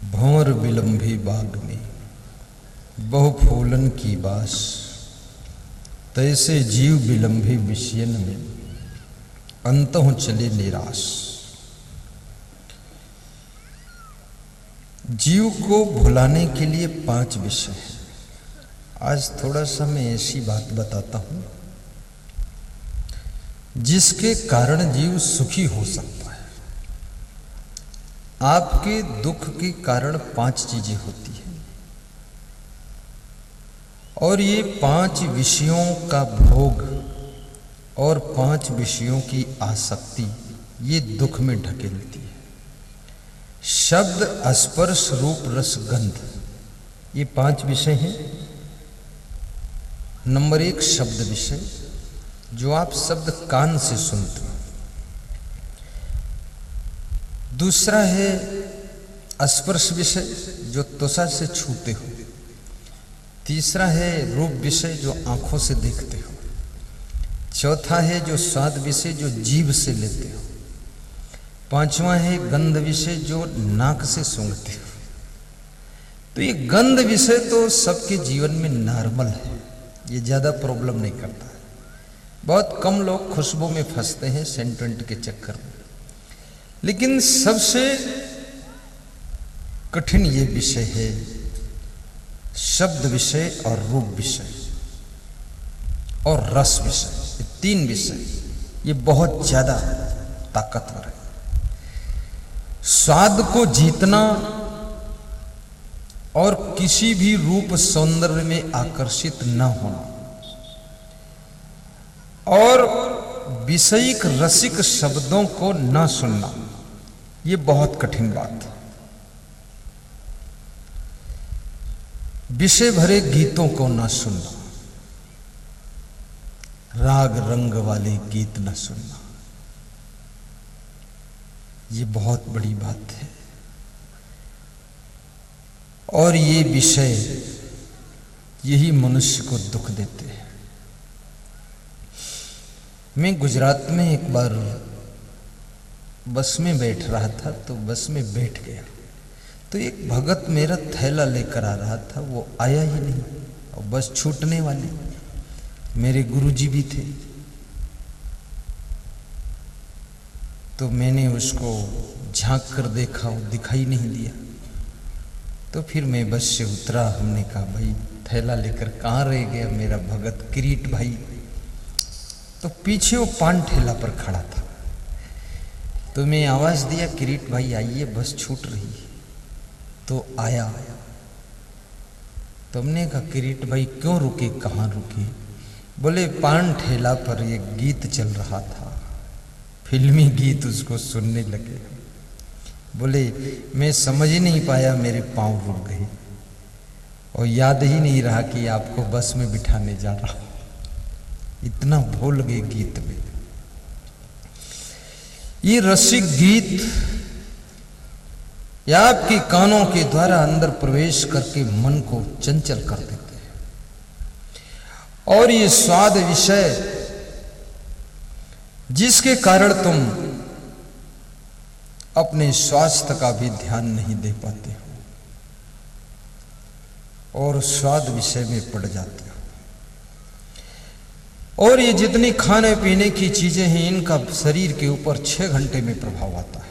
भंवर विलंभी बाग में बहु फूलन की बास, तैसे जीव विलंभी विषयन में अंतः चले निराश। जीव को भुलाने के लिए 5 विषय हैं। आज थोड़ा सा मैं ऐसी बात बताता हूं जिसके कारण जीव सुखी हो सकता है। आपके दुख के कारण 5 चीजें होती हैं और ये 5 विषयों का भोग और 5 विषयों की आसक्ति ये दुख में ढकेलती है। शब्द, स्पर्श, रूप, रस, गंध, ये 5 विषय हैं। नंबर 1 शब्द विषय, जो आप शब्द कान से सुनते हो। दूसरा है स्पर्श विषय, जो त्वचा से छूते हो। तीसरा है रूप विषय, जो आंखों से देखते हो। चौथा है जो स्वाद विषय, जो जीभ से लेते हो। 5वां है गंध विषय, जो नाक से सूंघते हो। तो ये गंध विषय तो सबके जीवन में नॉर्मल है, ये ज्यादा प्रॉब्लम नहीं करता है। बहुत कम लोग खुशबू में फंसते हैं सेंटेंट के चक्कर में। लेकिन सबसे कठिन ये विषय है शब्द विषय और रूप विषय और रस विषय। ये 3 विषय ये बहुत ज्यादा ताकतवर है। स्वाद को जीतना और किसी भी रूप सौंदर्य में आकर्षित न होना और विषयिक रसिक शब्दों को न सुनना, ये बहुत कठिन बात है। विषय भरे गीतों को न सुनना, राग रंग वाले गीत न सुनना, ये बहुत बड़ी बात है। और ये विषय यही मनुष्य को दुख देते हैं। मैं गुजरात में एक बार बस में बैठ रहा था, तो बस में बैठ गया तो एक भगत मेरा थैला लेकर आ रहा था, वो आया ही नहीं और बस छूटने वाली। मेरे गुरुजी भी थे, तो मैंने उसको झांक कर देखा, वो दिखाई नहीं दिया। तो फिर मैं बस से उतरा। हमने कहा भाई थैला लेकर कहाँ रह गया मेरा भगत किरीट भाई? तो पीछे वो पान ठेला पर खड़ा था। तो मैं आवाज दिया, किरीट भाई आइए, बस छूट रही है। तो आया। तो हमने कहा किरीट भाई क्यों रुके, कहाँ रुके? बोले पान ठेला पर एक गीत चल रहा था, फिल्मी गीत, उसको सुनने लगे। बोले मैं समझ ही नहीं पाया, मेरे पांव रुक गए और याद ही नहीं रहा कि आपको बस में बिठाने जा रहा हूं। इतना भूल गए गीत में। ये रसिक गीत या आपके कानों के द्वारा अंदर प्रवेश करके मन को चंचल कर देते हैं। और ये स्वाद विषय जिसके कारण तुम अपने स्वास्थ्य का भी ध्यान नहीं दे पाते हो और स्वाद विषय में पड़ जाते हो। और ये जितनी खाने पीने की चीजें हैं, इनका शरीर के ऊपर 6 घंटे में प्रभाव आता है।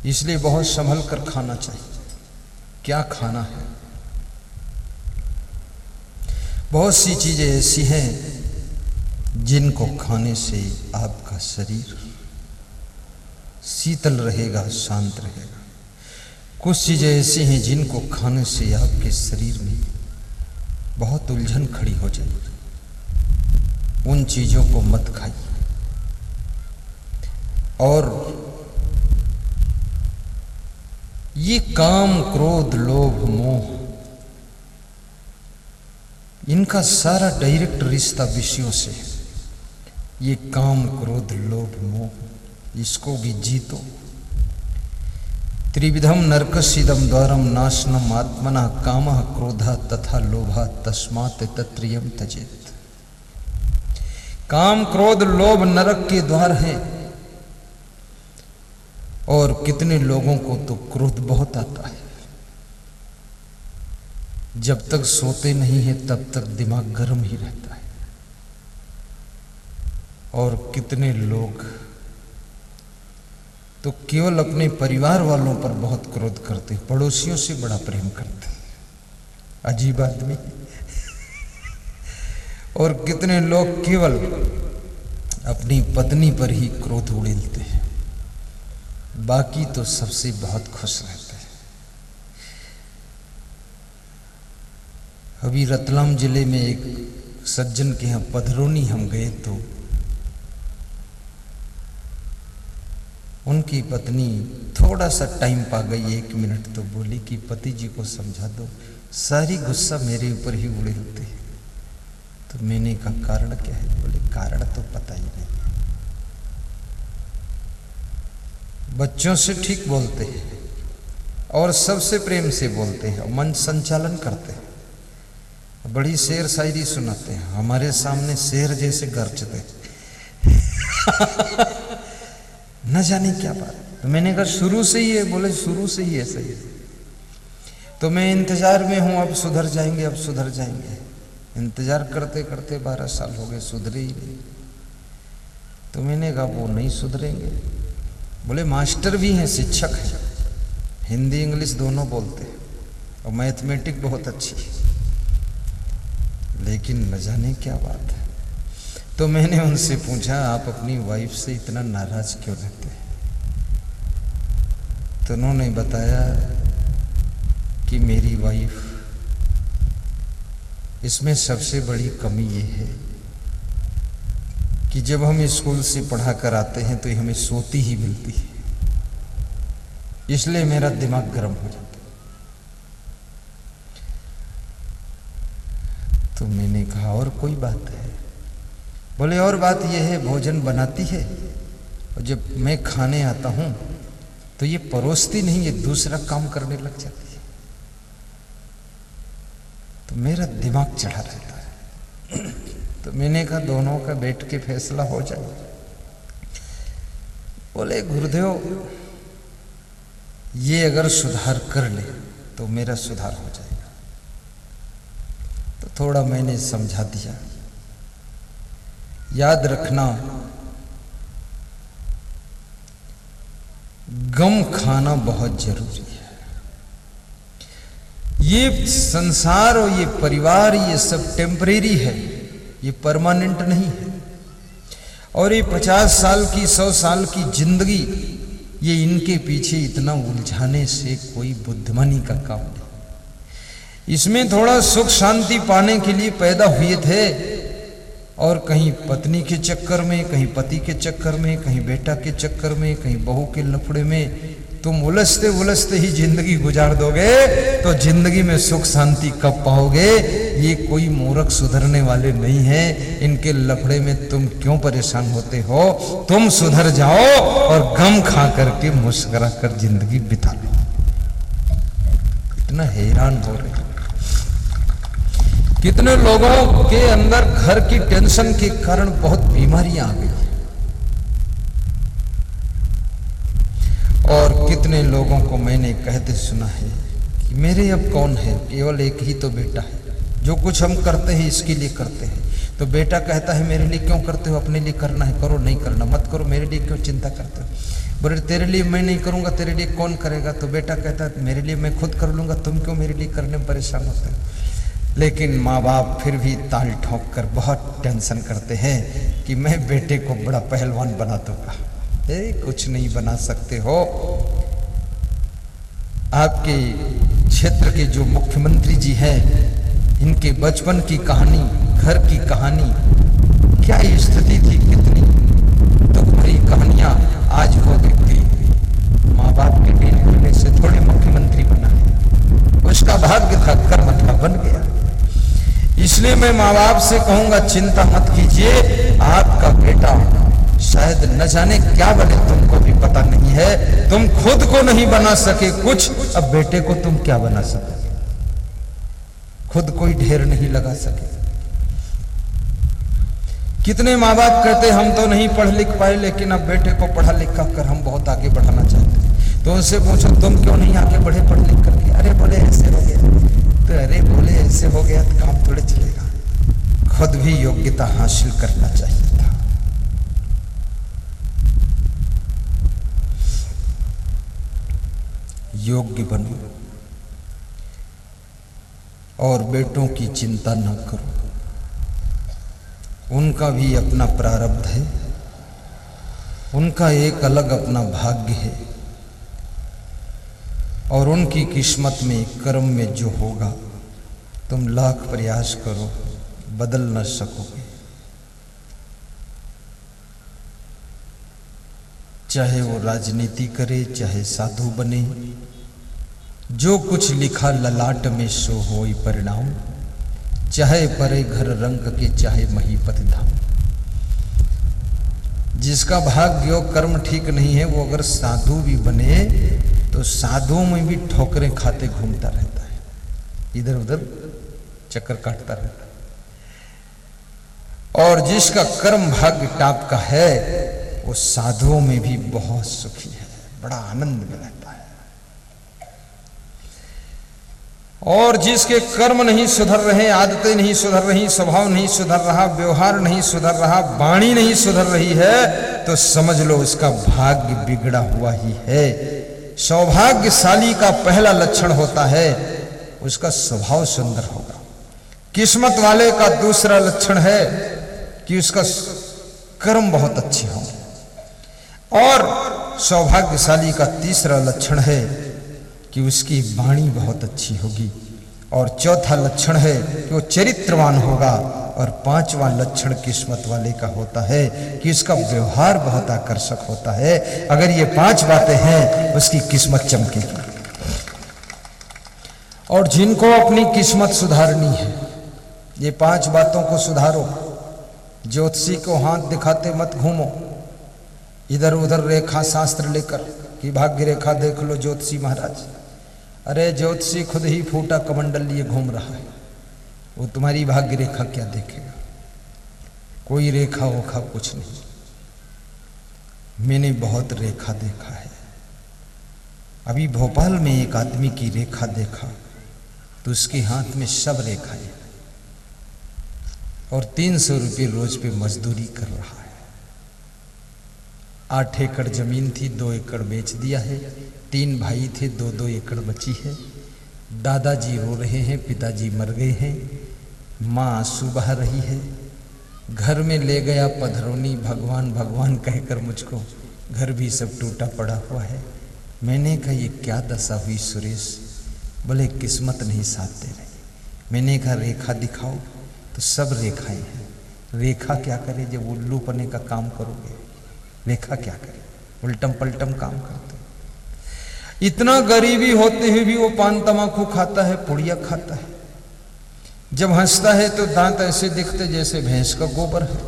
इसलिए बहुत संभल कर खाना चाहिए। क्या खाना है? बहुत सी चीजें ऐसी हैं जिनको खाने से आपका शरीर शीतल रहेगा, शांत रहेगा। कुछ चीजें ऐसी हैं जिनको खाने से आपके शरीर में बहुत उलझन खड़ी हो जाएगी। उन चीजों को मत खाइए। और ये काम, क्रोध, लोभ, मोह, इनका सारा डायरेक्ट रिश्ता विषयों से है। ये काम, क्रोध, लोभ, मोह, इसको भी जीतो। त्रिविधम नरकसिदम द्वारम नाशनम आत्मना कामः क्रोधः तथा लोभः तस्मात् तत्रियम त्यजेत्। काम क्रोध लोभ नरक के द्वार हैं। और कितने लोगों को तो क्रोध बहुत आता है, जब तक सोते नहीं है तब तक दिमाग गर्म ही रहता है। और कितने लोग तो केवल अपने परिवार वालों पर बहुत क्रोध करते, पड़ोसियों से बड़ा प्रेम करते। अजीब आदमी। और कितने लोग केवल अपनी पत्नी पर ही क्रोध उड़ेलते हैं, बाकी तो सबसे बहुत खुश रहते हैं। अभी रतलाम जिले में एक सज्जन के यहाँ पधरोनी हम गए तो उनकी पत्नी थोड़ा सा टाइम पा गई, 1 मिनट, तो बोली कि पति जी को समझा दो, सारी गुस्सा मेरे ऊपर ही उड़े होते हैं। तो मैंने कहा कारण क्या है? बोले कारण तो पता ही नहीं। बच्चों से ठीक बोलते हैं और सबसे प्रेम से बोलते हैं, मन संचालन करते हैं, बड़ी शेर शायरी सुनाते हैं, हमारे सामने शेर जैसे गरजते न जाने क्या बात। तो मैंने कहा शुरू से ही है? बोले शुरू से ही ऐसा ही है। तो मैं इंतजार में हूं, अब सुधर जाएंगे, अब सुधर जाएंगे। इंतजार करते करते 12 साल हो गए, सुधरे ही नहीं। तो मैंने कहा वो नहीं सुधरेंगे। बोले मास्टर भी हैं, शिक्षक हैं, हिंदी इंग्लिश दोनों बोलते हैं और मैथमेटिक बहुत अच्छी है, लेकिन न जाने क्या बात है। तो मैंने उनसे पूछा आप अपनी वाइफ से इतना नाराज क्यों रहते हैं? तो उन्होंने बताया कि मेरी वाइफ, इसमें सबसे बड़ी कमी ये है कि जब हम स्कूल से पढ़ा कर आते हैं तो हमें सोती ही मिलती है, इसलिए मेरा दिमाग गर्म हो जाता है। तो मैंने कहा और कोई बात है? बोले और बात यह है, भोजन बनाती है और जब मैं खाने आता हूं तो ये परोसती नहीं, ये दूसरा काम करने लग जाती है, तो मेरा दिमाग चढ़ा रहता है। तो मैंने कहा दोनों का बैठ के फैसला हो जाए। बोले गुरुदेव ये अगर सुधार कर ले तो मेरा सुधार हो जाएगा। तो थोड़ा मैंने समझा दिया, याद रखना गम खाना बहुत जरूरी है। ये संसार और ये परिवार ये सब टेम्परेरी है, ये परमानेंट नहीं है। और ये 50 साल की 100 साल की जिंदगी, ये इनके पीछे इतना उलझाने से कोई बुद्धिमानी का काम नहीं। इसमें थोड़ा सुख शांति पाने के लिए पैदा हुए थे और कहीं पत्नी के चक्कर में, कहीं पति के चक्कर में, कहीं बेटा के चक्कर में, कहीं बहू के लफड़े में तुम उलझते उलझते ही जिंदगी गुजार दोगे तो जिंदगी में सुख शांति कब पाओगे? ये कोई मूर्ख सुधरने वाले नहीं है, इनके लफड़े में तुम क्यों परेशान होते हो? तुम सुधर जाओ और गम खा करके मुस्कुरा कर जिंदगी बिता लो। इतना हैरान हो रहे, कितने लोगों के अंदर घर की टेंशन के कारण बहुत बीमारियां आ गई और कितने लोगों को मैंने कहते सुना है कि मेरे अब कौन है, केवल एक ही तो बेटा है, जो कुछ हम करते हैं इसके लिए करते हैं। तो बेटा कहता है मेरे लिए क्यों करते हो, अपने लिए करना है करो, नहीं करना मत करो, मेरे लिए क्यों चिंता करते हो? बोले तेरे लिए मैं नहीं करूंगा, तेरे लिए कौन करेगा? तो बेटा कहता है मेरे लिए मैं खुद कर लूंगा, तुम क्यों मेरे लिए करने में परेशान होते हो? लेकिन माँ बाप फिर भी ताल ठोक कर बहुत टेंशन करते हैं कि मैं बेटे को बड़ा पहलवान बना दूंगा। कुछ नहीं बना सकते हो। आपके क्षेत्र के जो मुख्यमंत्री जी हैं, इनके बचपन की कहानी, घर की कहानी, क्या स्थिति थी, कितनी दुख भरी कहानियां आज वो देखती। माँ बाप के डेन करने से थोड़े मुख्यमंत्री बना है, उसका भाग्य था, कर्म था, बन गया। इसलिए मैं माँ बाप से कहूंगा चिंता मत कीजिए, आपका बेटा शायद न जाने क्या बने, तुमको भी पता नहीं है। तुम खुद को नहीं बना सके कुछ, अब बेटे को तुम क्या बना सकोगे? खुद कोई ढेर नहीं लगा सके। कितने माँ बाप कहते हम तो नहीं पढ़ लिख पाए, लेकिन अब बेटे को पढ़ा लिखा कर हम बहुत आगे बढ़ाना चाहते हैं। तो उनसे पूछो तुम क्यों नहीं आगे बढ़े पढ़ लिख करके? अरे बोले ऐसे हो गया। तो अरे बोले ऐसे हो गया तो काम थोड़े चलेगा, खुद भी योग्यता हासिल करना चाहिए था। योग्य बनो और बेटों की चिंता न करो, उनका भी अपना प्रारब्ध है, उनका एक अलग अपना भाग्य है, और उनकी किस्मत में कर्म में जो होगा तुम लाख प्रयास करो बदल न सकोगे। चाहे वो राजनीति करे, चाहे साधु बने, जो कुछ लिखा ललाट में सो होई परिणाम, चाहे परे घर रंग के, चाहे महीपत धाम। जिसका भाग्य और कर्म ठीक नहीं है वो अगर साधु भी बने तो साधुओं में भी ठोकरें खाते घूमता रहता है, इधर उधर चक्कर काटता रहता है। और जिसका कर्म भाग्य टाप का है वो साधुओं में भी बहुत सुखी है, बड़ा आनंद में रहता है। और जिसके कर्म नहीं सुधर रहे, आदतें नहीं सुधर रही, स्वभाव नहीं सुधर रहा, व्यवहार नहीं सुधर रहा, वाणी नहीं सुधर रही है, तो समझ लो उसका भाग्य बिगड़ा हुआ ही है। सौभाग्यशाली का पहला लक्षण होता है उसका स्वभाव सुंदर होगा। किस्मत वाले का दूसरा लक्षण है कि उसका कर्म बहुत अच्छे होंगे। और सौभाग्यशाली का तीसरा लक्षण है कि उसकी वाणी बहुत अच्छी होगी। और चौथा लक्षण है कि वो चरित्रवान होगा। और पांचवा लक्षण किस्मत वाले का होता है कि उसका व्यवहार बहुत आकर्षक होता है। अगर ये 5 बातें हैं उसकी किस्मत चमकेगी। और जिनको अपनी किस्मत सुधारनी है, ये 5 बातों को सुधारो। ज्योतिषी को हाथ दिखाते मत घूमो, इधर उधर रेखा शास्त्र लेकर कि भाग्य रेखा देख लो ज्योतिषी महाराज। अरे ज्योतिषी खुद ही फूटा कमंडल लिए घूम रहा है, वो तुम्हारी भाग्य रेखा क्या देखेगा? कोई रेखा वोखा कुछ नहीं। मैंने बहुत रेखा देखा है। अभी भोपाल में एक आदमी की रेखा देखा तो उसके हाथ में सब रेखाएं, और 300 रुपये रोज पे मजदूरी कर रहा है। 8 एकड़ जमीन थी, 2 एकड़ बेच दिया है। 3 भाई थे, 2-2 एकड़ बची है। दादाजी रो रहे हैं, पिताजी मर गए हैं, माँ आंसू बहा रही है। घर में ले गया पधरौनी, भगवान भगवान कहकर मुझको, घर भी सब टूटा पड़ा हुआ है। मैंने कहा ये क्या दशा हुई सुरेश? बोले किस्मत नहीं साथ दे रही। मैंने कहा रेखा दिखाओ, तो सब रेखाएं हैं। रेखा क्या करे जब उल्लू पने का काम करोगे? रेखा क्या करे? उल्टम पलटम काम करते। इतना गरीबी होते हुए भी वो पान तमाकू खाता है, पुड़िया खाता है। जब हंसता है तो दांत ऐसे दिखते जैसे भैंस का गोबर है।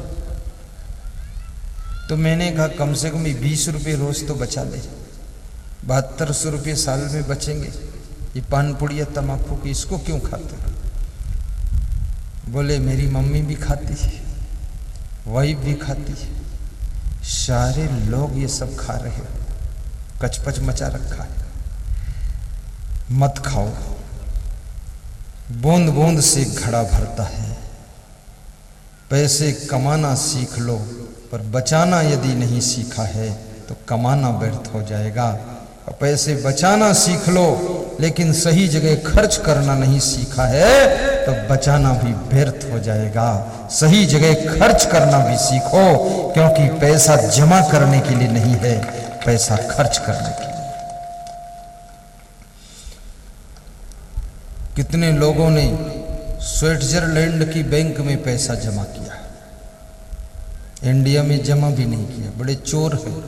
तो मैंने कहा कम से कम 20 रुपये रोज तो बचा ले। 7200 रुपये साल में बचेंगे। ये पान पुड़िया तमाकू की इसको क्यों खाते? बोले मेरी मम्मी भी खाती है, वाइफ भी खाती है, सारे लोग ये सब खा रहे हो, कचपच मचा रखा है। मत खाओ। बूंद बूंद से घड़ा भरता है। पैसे कमाना सीख लो, पर बचाना यदि नहीं सीखा है तो कमाना व्यर्थ हो जाएगा। और पैसे बचाना सीख लो, लेकिन सही जगह खर्च करना नहीं सीखा है तो बचाना भी व्यर्थ हो जाएगा। सही जगह खर्च करना भी सीखो, क्योंकि पैसा जमा करने के लिए नहीं है, पैसा खर्च करने के लिए। कितने लोगों ने स्विट्जरलैंड की बैंक में पैसा जमा किया, इंडिया में जमा भी नहीं किया। बड़े चोर हैं।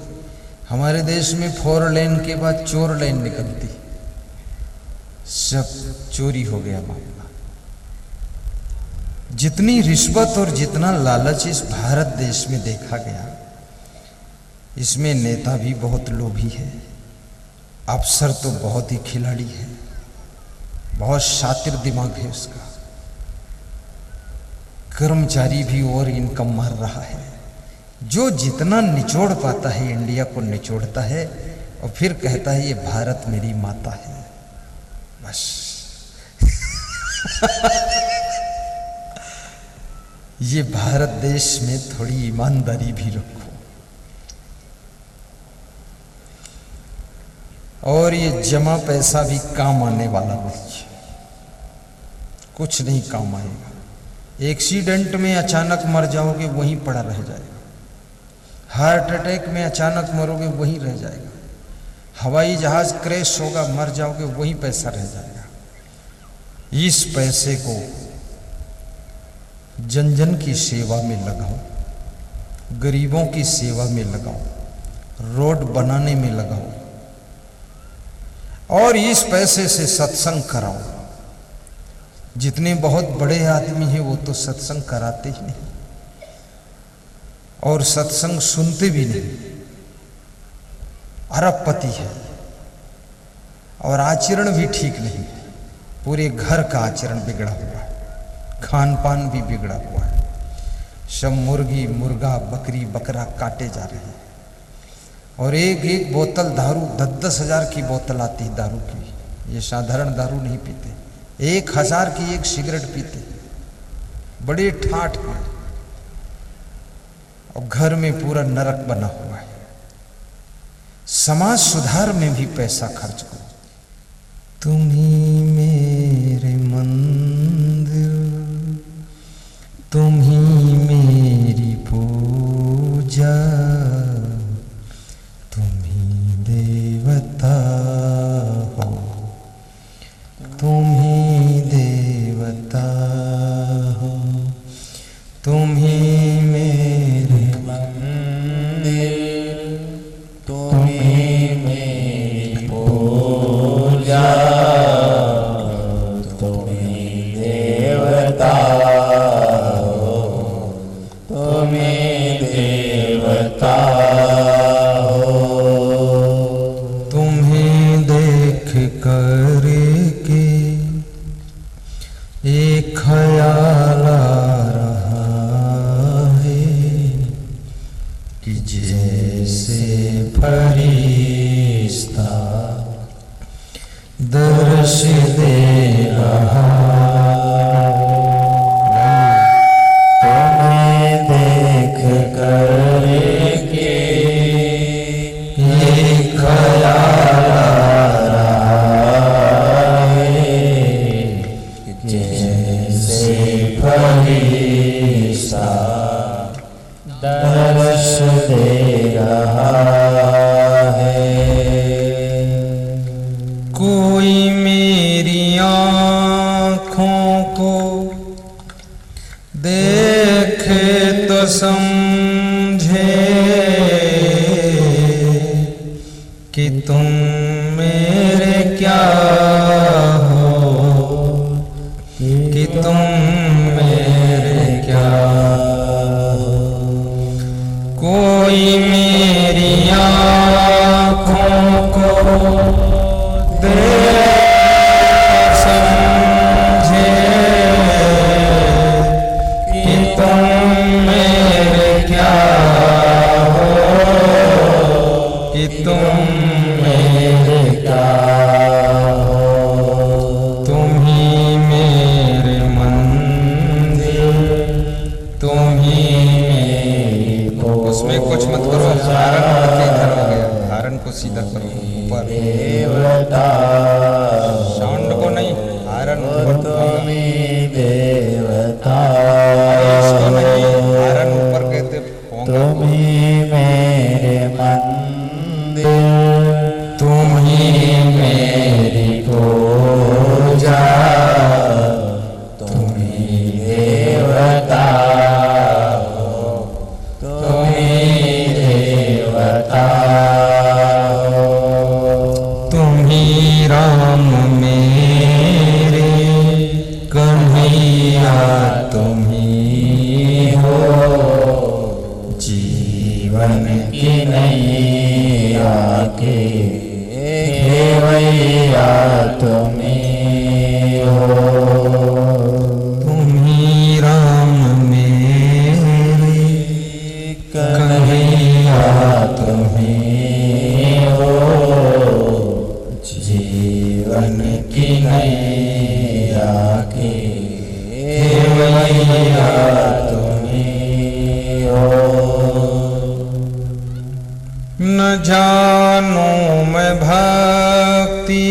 हमारे देश में 4 लेन के बाद चोर लेन निकलती, सब चोरी हो गया मामला। जितनी रिश्वत और जितना लालच इस भारत देश में देखा गया, इसमें नेता भी बहुत लोभी है, अफसर तो बहुत ही खिलाड़ी है, बहुत शातिर दिमाग है उसका। कर्मचारी भी और इनकम मार रहा है। जो जितना निचोड़ पाता है इंडिया को निचोड़ता है और फिर कहता है ये भारत मेरी माता है। बस ये भारत देश में थोड़ी ईमानदारी भी रखो। और ये जमा पैसा भी काम आने वाला नहीं, कुछ नहीं काम आएगा। एक्सीडेंट में अचानक मर जाओगे वहीं पड़ा रह जाएगा। हार्ट अटैक में अचानक मरोगे वहीं रह जाएगा। हवाई जहाज क्रैश होगा, मर जाओगे वहीं पैसा रह जाएगा। इस पैसे को जन जन की सेवा में लगाओ, गरीबों की सेवा में लगाओ, रोड बनाने में लगाओ और इस पैसे से सत्संग कराओ। जितने बहुत बड़े आदमी हैं वो तो सत्संग कराते ही नहीं और सत्संग सुनते भी नहीं। अरबपति है और आचरण भी ठीक नहीं है। पूरे घर का आचरण बिगड़ा हुआ है, खान पान भी बिगड़ा हुआ है। सब मुर्गी मुर्गा बकरी बकरा काटे जा रहे हैं और एक एक बोतल दारू 10-10 हजार की बोतल आती है दारू की। ये साधारण दारू नहीं पीते, 1000 की एक सिगरेट पीते, बड़े ठाठ में। और घर में पूरा नरक बना हुआ है। समाज सुधार में भी पैसा खर्च करो। तुम ही मेरे मंदिर, तुम ही मेरी पूजा, तुम ही देवता हो, तुम ही देवता हो, तुम ही मेरे मंदिर, तुम ही मेरी पूजा, तुम ही देवता हो, तुम ही देवता हो। तुम्हें देख कर के एक ख्याल आ रहा है कि जैसे फरिश्ता दर्श दे रहा। तुम्हें देख कर के ये ख्याल आ रहा है कि जैसे फरिश्ता दर्श दे रहा है। कोई मेरी आँखों को देखे तो समझे कि तुम मेरे क्या हो, कि तुम मेरे क्या हो। कोई मेरी आँखों को देख समझे कि तुम मेरे क्या हो, कि तुम मेरे क्या हो। तुम ही मेरे मंदिर, तुम ही मेरी पूजा। उसमें कुछ मत करो, हारन के इधर हो गया, हारन को सीधा करो ऊपर, देवता साउंड को नहीं, हारन ऊपर। तुम ही देवता, इसको नहीं, हारन ऊपर कहते होंगे। तुम ही मेरे मंदिर, तुम ही मेरी पूजा, तुम ही देवता हो, तुम ही देवता हो। तुम ही राम मेरे कन्हैया, तुम ही हो जीवन की नैया के खेवैया, तुम ही हो। तुम ही राम कन्हैया तुम्हीं हो, जीवन की नैया के खेवैया तुम्हीं हो। न जानो मैं भक्ति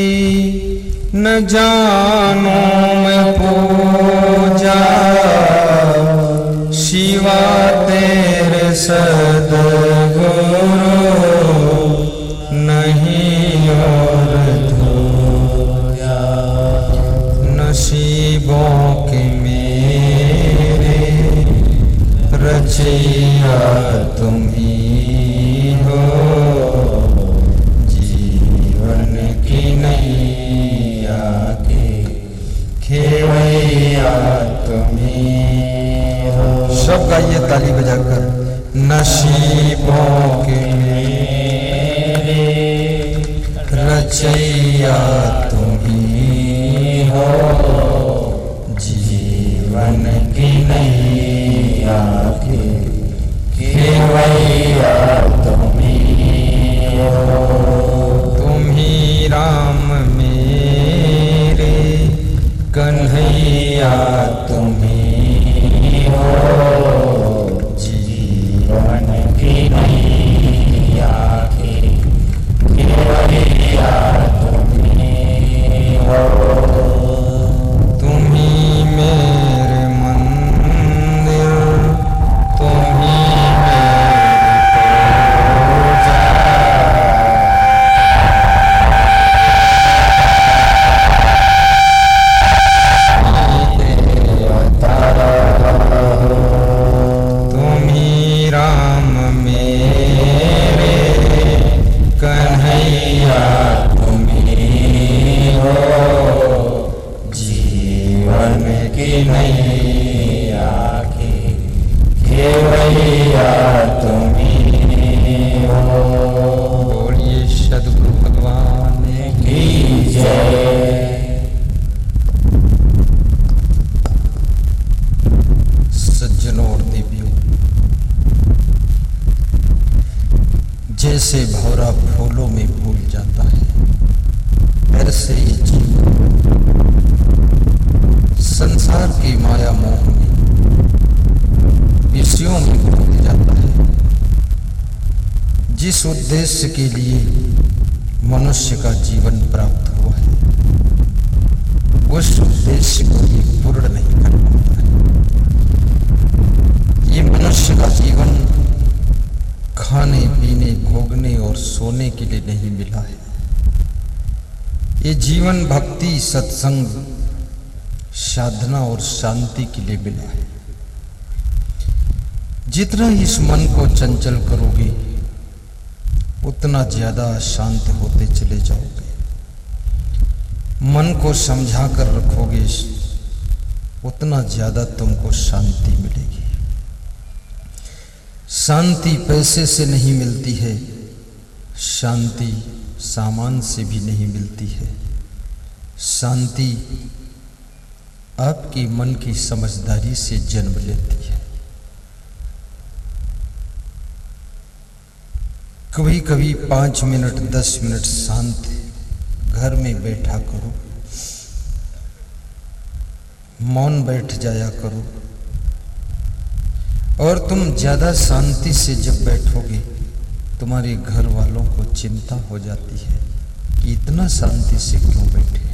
न जानो मैं पूजा, शिवा तेरे सद्गुरु नहीं और दूजा। नसीबों के मेरे रचैया तुम्हीं हो, जीवन की नैया के खेवैया तुम्हीं हो। सब गाइए ताली बजाकर। नसीबों के मेरे रचैया तुम्हीं हो, जीवन की नैया के खेवैया तुम्हीं हो। तुम्हीं राम मेरे कन्हैया तुम्हीं हो, जीवन की नैया के खेवैया तुम्हीं हो। तुम्हीं मेरे मंदिर तुम्हीं नैया के खेवैया तुम्हीं हो। बोलिए सद्गुरु भगवान की जय। सज्जनों और देवियों, जैसे भौरा फूलों में फूल जाता है, ऐसे ही जीवन संसार की माया मोह में विषयों में भूल जाता है। जिस उद्देश्य के लिए मनुष्य का जीवन प्राप्त हुआ है, उस उद्देश्य को ये पूर्ण नहीं कर पाता है। ये मनुष्य का जीवन खाने पीने भोगने और सोने के लिए नहीं मिला है। ये जीवन भक्ति सत्संग साधना और शांति के लिए मिला है। जितना इस मन को चंचल करोगे, उतना ज्यादा शांत होते चले जाओगे। मन को समझा कर रखोगे, उतना ज्यादा तुमको शांति मिलेगी। शांति पैसे से नहीं मिलती है, शांति सामान से भी नहीं मिलती है। शांति आपकी मन की समझदारी से जन्म लेती है। कभी कभी 5 मिनट 10 मिनट शांत घर में बैठा करो, मौन बैठ जाया करो। और तुम ज्यादा शांति से जब बैठोगे, तुम्हारे घर वालों को चिंता हो जाती है कि इतना शांति से क्यों बैठे,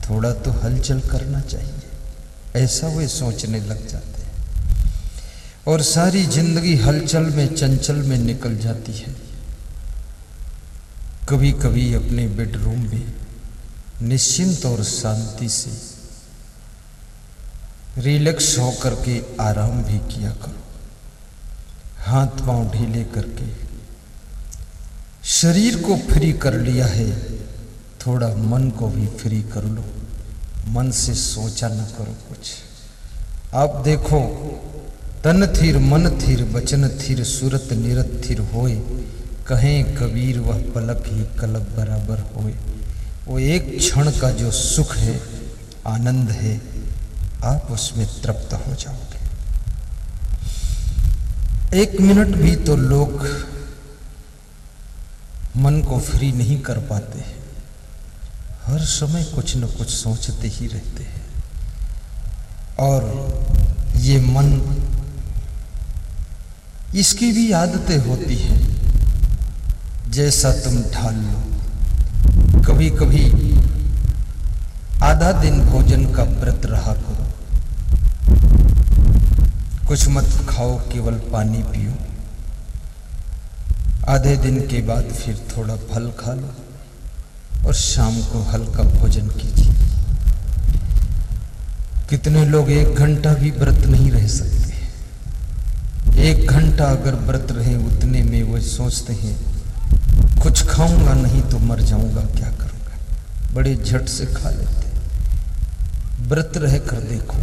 थोड़ा तो हलचल करना चाहिए, ऐसा वे सोचने लग जाते हैं। और सारी जिंदगी हलचल में चंचल में निकल जाती है। कभी कभी अपने बेडरूम में निश्चिंत और शांति से रिलैक्स होकर के आराम भी किया करो। हाथ पांव ढीले करके शरीर को फ्री कर लिया है, थोड़ा मन को भी फ्री कर लो। मन से सोचा न करो कुछ। आप देखो, तन थीर मन थीर बचन थीर सूरत निरत थीर होए, कहें कबीर वह पलक ही कलब बराबर होए। वो एक क्षण का जो सुख है, आनंद है, आप उसमें तृप्त हो जाओगे। एक मिनट भी तो लोग मन को फ्री नहीं कर पाते, हर समय कुछ न कुछ सोचते ही रहते हैं। और ये मन, इसकी भी आदतें होती हैं, जैसा तुम ढाल लो। कभी कभी आधा दिन भोजन का व्रत रहा करो, कुछ मत खाओ, केवल पानी पियो। आधे दिन के बाद फिर थोड़ा फल खा लो और शाम को हल्का भोजन कीजिए। कितने लोग 1 घंटा भी व्रत नहीं रह सकते। 1 घंटा अगर व्रत रहे, उतने में वो सोचते हैं कुछ खाऊंगा नहीं तो मर जाऊंगा, क्या करूंगा, बड़े झट से खा लेते। व्रत रह कर देखो,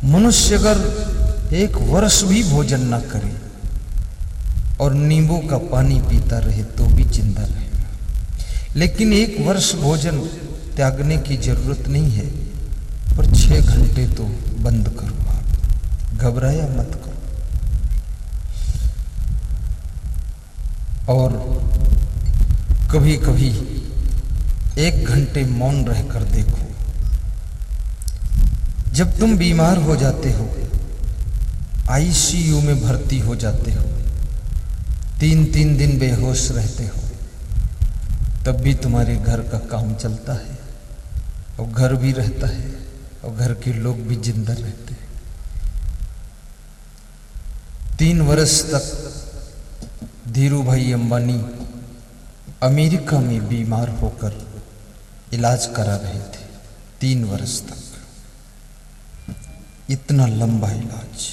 मनुष्य अगर 1 वर्ष भी भोजन ना करे और नींबू का पानी पीता रहे तो भी जिंदा रहेगा। लेकिन 1 वर्ष भोजन त्यागने की जरूरत नहीं है, पर 6 घंटे तो बंद करो। आप घबराया मत करो। और कभी कभी 1 घंटे मौन रहकर देखो। जब तुम बीमार हो जाते हो, आईसीयू में भर्ती हो जाते हो, 3-3 दिन बेहोश रहते हो, तब भी तुम्हारे घर का काम चलता है और घर भी रहता है और घर के लोग भी जिंदा रहते हैं। 3 वर्ष तक धीरू भाई अंबानी अमेरिका में बीमार होकर इलाज करा रहे थे। 3 वर्ष तक, इतना लंबा इलाज।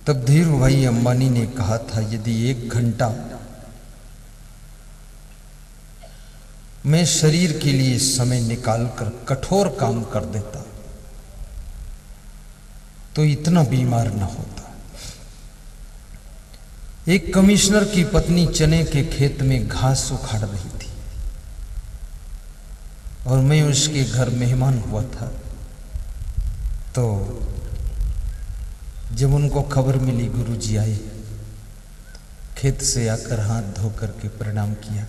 तब धीरू भाई अंबानी ने कहा था, यदि 1 घंटा मैं शरीर के लिए समय निकालकर कठोर काम कर देता तो इतना बीमार न होता। एक कमिश्नर की पत्नी चने के खेत में घास उखाड़ रही थी और मैं उसके घर मेहमान हुआ था। तो जब उनको खबर मिली गुरुजी आए, खेत से आकर हाथ धो करके प्रणाम किया।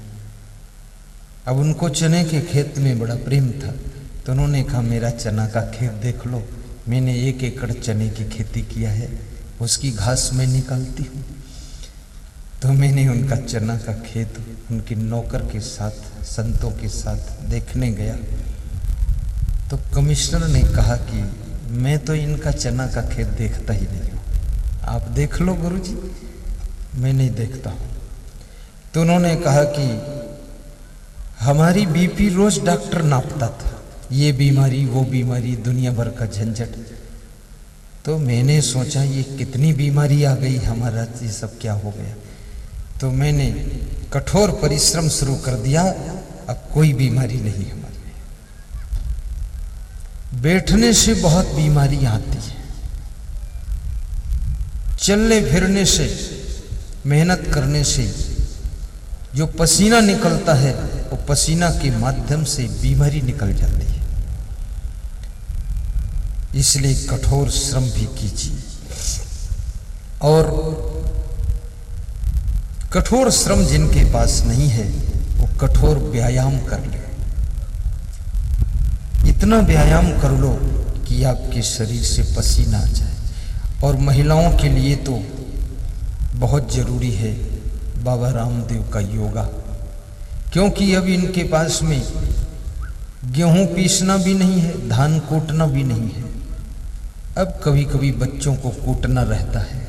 अब उनको चने के खेत में बड़ा प्रेम था, तो उन्होंने कहा मेरा चना का खेत देख लो, मैंने 1 एकड़ चने की खेती किया है, उसकी घास मैं निकालती हूँ। तो मैंने उनका चना का खेत उनके नौकर के साथ, संतों के साथ देखने गया। तो कमिश्नर ने कहा कि मैं तो इनका चना का खेत देखता ही नहीं हूँ, आप देख लो गुरुजी, मैं नहीं देखता हूँ। तो उन्होंने कहा कि हमारी बीपी रोज डॉक्टर नापता था, ये बीमारी वो बीमारी, दुनिया भर का झंझट। तो मैंने सोचा ये कितनी बीमारी आ गई, हमारा ये सब क्या हो गया। तो मैंने कठोर परिश्रम शुरू कर दिया, अब कोई बीमारी नहीं हमारे। बैठने से बहुत बीमारी आती है, चलने फिरने से, मेहनत करने से जो पसीना निकलता है, वो पसीना के माध्यम से बीमारी निकल जाती है। इसलिए कठोर श्रम भी कीजिए। और कठोर श्रम जिनके पास नहीं है, वो कठोर व्यायाम कर ले। इतना व्यायाम कर लो कि आपके शरीर से पसीना आ जाए। और महिलाओं के लिए तो बहुत जरूरी है बाबा रामदेव का योगा, क्योंकि अब इनके पास में गेहूं पीसना भी नहीं है, धान कूटना भी नहीं है। अब कभी कभी बच्चों को कूटना रहता है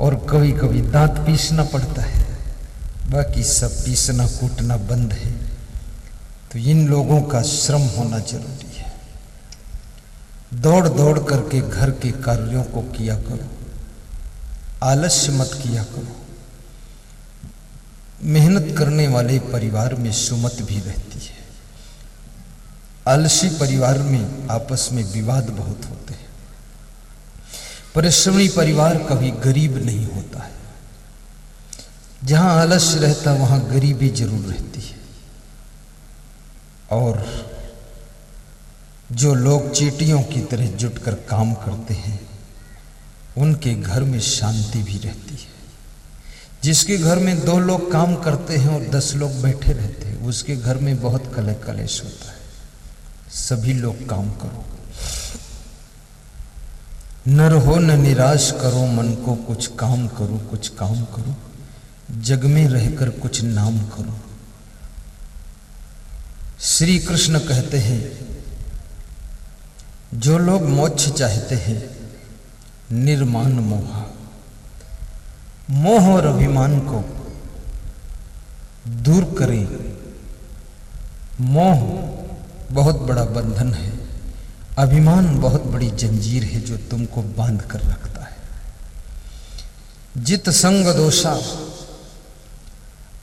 और कभी कभी दांत पीसना पड़ता है, बाकी सब पीसना कूटना बंद है। तो इन लोगों का श्रम होना जरूरी है। दौड़ दौड़ करके घर के कार्यों को किया करो, आलस्य मत किया करो। मेहनत करने वाले परिवार में सुमत भी रहती है। आलसी परिवार में आपस में विवाद बहुत होते हैं। परिश्रमी परिवार कभी गरीब नहीं होता है। जहां आलस्य रहता वहां गरीबी जरूर रहती है। और जो लोग चींटियों की तरह जुटकर काम करते हैं उनके घर में शांति भी रहती है। जिसके घर में 2 लोग काम करते हैं और 10 लोग बैठे रहते हैं उसके घर में बहुत कलह कलेश होता है। सभी लोग काम करो, न रहो न निराश करो मन को, कुछ काम करो कुछ काम करो, जग में रहकर कुछ नाम करो। श्री कृष्ण कहते हैं जो लोग मोक्ष चाहते हैं निर्माण मोह, मोह और अभिमान को दूर करें। मोह बहुत बड़ा बंधन है, अभिमान बहुत बड़ी जंजीर है जो तुमको बांध कर रखता है। जित संग दोषा,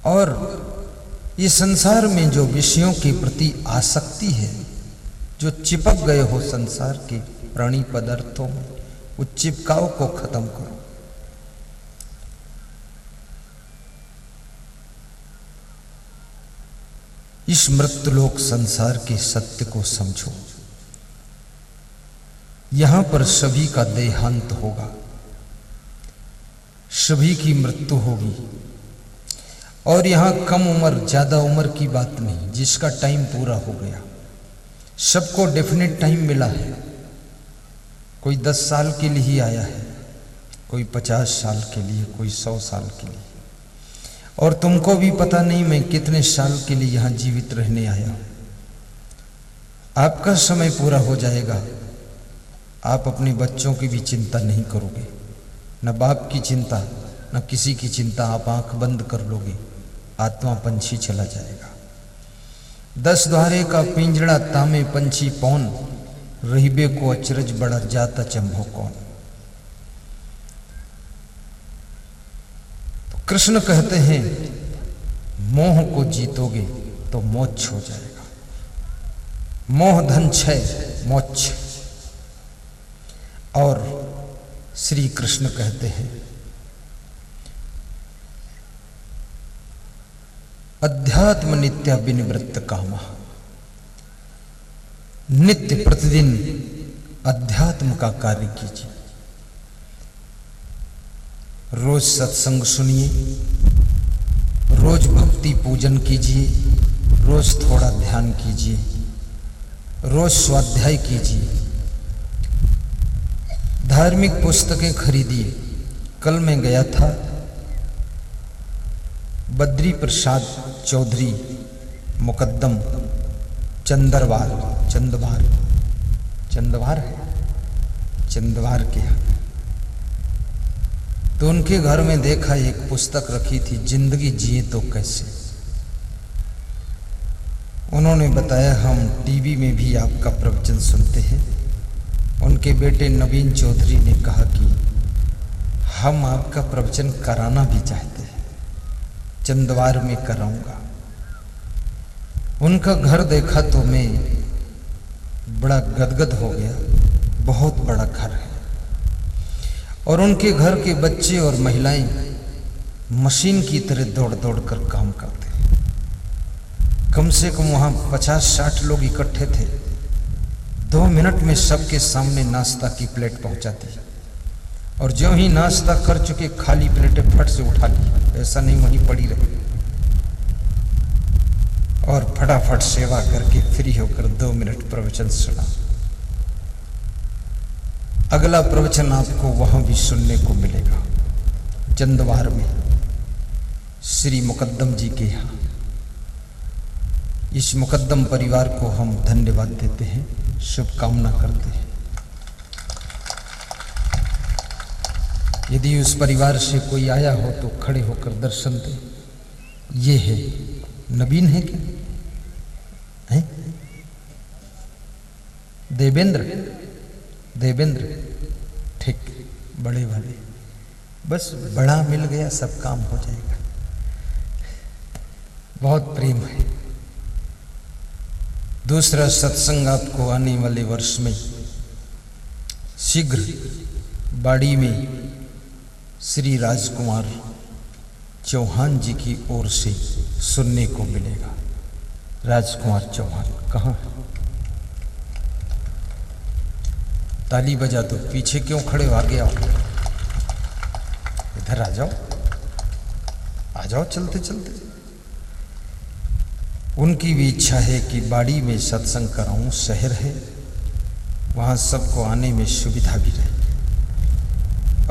और इस संसार में जो विषयों के प्रति आसक्ति है, जो चिपक गए हो संसार के प्राणी पदार्थों में, उस चिपकाव को खत्म करो। इस मृत्युलोक संसार के सत्य को समझो। यहां पर सभी का देहांत होगा, सभी की मृत्यु होगी। और यहां कम उम्र ज्यादा उम्र की बात नहीं, जिसका टाइम पूरा हो गया सबको डेफिनेट टाइम मिला है। कोई 10 साल के लिए ही आया है, कोई 50 साल के लिए, कोई 100 साल के लिए। और तुमको भी पता नहीं मैं कितने साल के लिए यहां जीवित रहने आया हूं। आपका समय पूरा हो जाएगा, आप अपने बच्चों की भी चिंता नहीं करोगे, न बाप की चिंता न किसी की चिंता। आप आंख बंद कर लोगे, आत्मा पंछी चला जाएगा। 10 द्वारे का पिंजड़ा तामे पंछी पौन, रहीबे को अचरज बड़ा जाता चंभो कौन। तो कृष्ण कहते हैं मोह को जीतोगे तो मोक्ष हो जाएगा। मोह धन क्षय मोक्ष। और श्री कृष्ण कहते हैं अध्यात्म नित्य विनिवृत्त कामा, नित्य प्रतिदिन अध्यात्म का कार्य कीजिए। रोज सत्संग सुनिए, रोज भक्ति पूजन कीजिए, रोज थोड़ा ध्यान कीजिए, रोज स्वाध्याय कीजिए, धार्मिक पुस्तकें खरीदिए। कल मैं गया था बद्री प्रसाद चौधरी मुकद्दम चंदवार के यहाँ, तो उनके घर में देखा एक पुस्तक रखी थी, जिंदगी जिए तो कैसे। उन्होंने बताया हम टीवी में भी आपका प्रवचन सुनते हैं। उनके बेटे नवीन चौधरी ने कहा कि हम आपका प्रवचन कराना भी चाहते हैं, चंदवार में कराऊंगा। उनका घर देखा तो मैं बड़ा गदगद हो गया। बहुत बड़ा घर है और उनके घर के बच्चे और महिलाएं मशीन की तरह दौड़ दौड़ कर काम करते हैं। कम से कम वहां 50-60 लोग इकट्ठे थे। 2 मिनट में सबके सामने नाश्ता की प्लेट पहुंचाती और जो ही नाश्ता कर चुके खाली प्लेटें फट से उठा ली, ऐसा नहीं वहीं पड़ी रही, और फटाफट सेवा करके फ्री होकर 2 मिनट प्रवचन सुना। अगला प्रवचन आपको वहां भी सुनने को मिलेगा, चंदवार में श्री मुकद्दम जी के यहाँ। इस मुकद्दम परिवार को हम धन्यवाद देते हैं, शुभकामना करते हैं। यदि उस परिवार से कोई आया हो तो खड़े होकर दर्शन दे। ये है नवीन है क्या है? देवेंद्र ठीक, बड़े वाले। बस बड़ा मिल गया सब काम हो जाएगा। बहुत प्रेम है। दूसरा सत्संग आपको आने वाले वर्ष में शीघ्र बाड़ी में श्री राजकुमार चौहान जी की ओर से सुनने को मिलेगा। राजकुमार चौहान कहाँ है? ताली बजा दो, पीछे क्यों खड़े हो, आगे आओ, इधर आ जाओ, आ जाओ चलते चलते। उनकी भी इच्छा है कि बाड़ी में सत्संग कराऊं, शहर है वहां सबको आने में सुविधा भी रहे।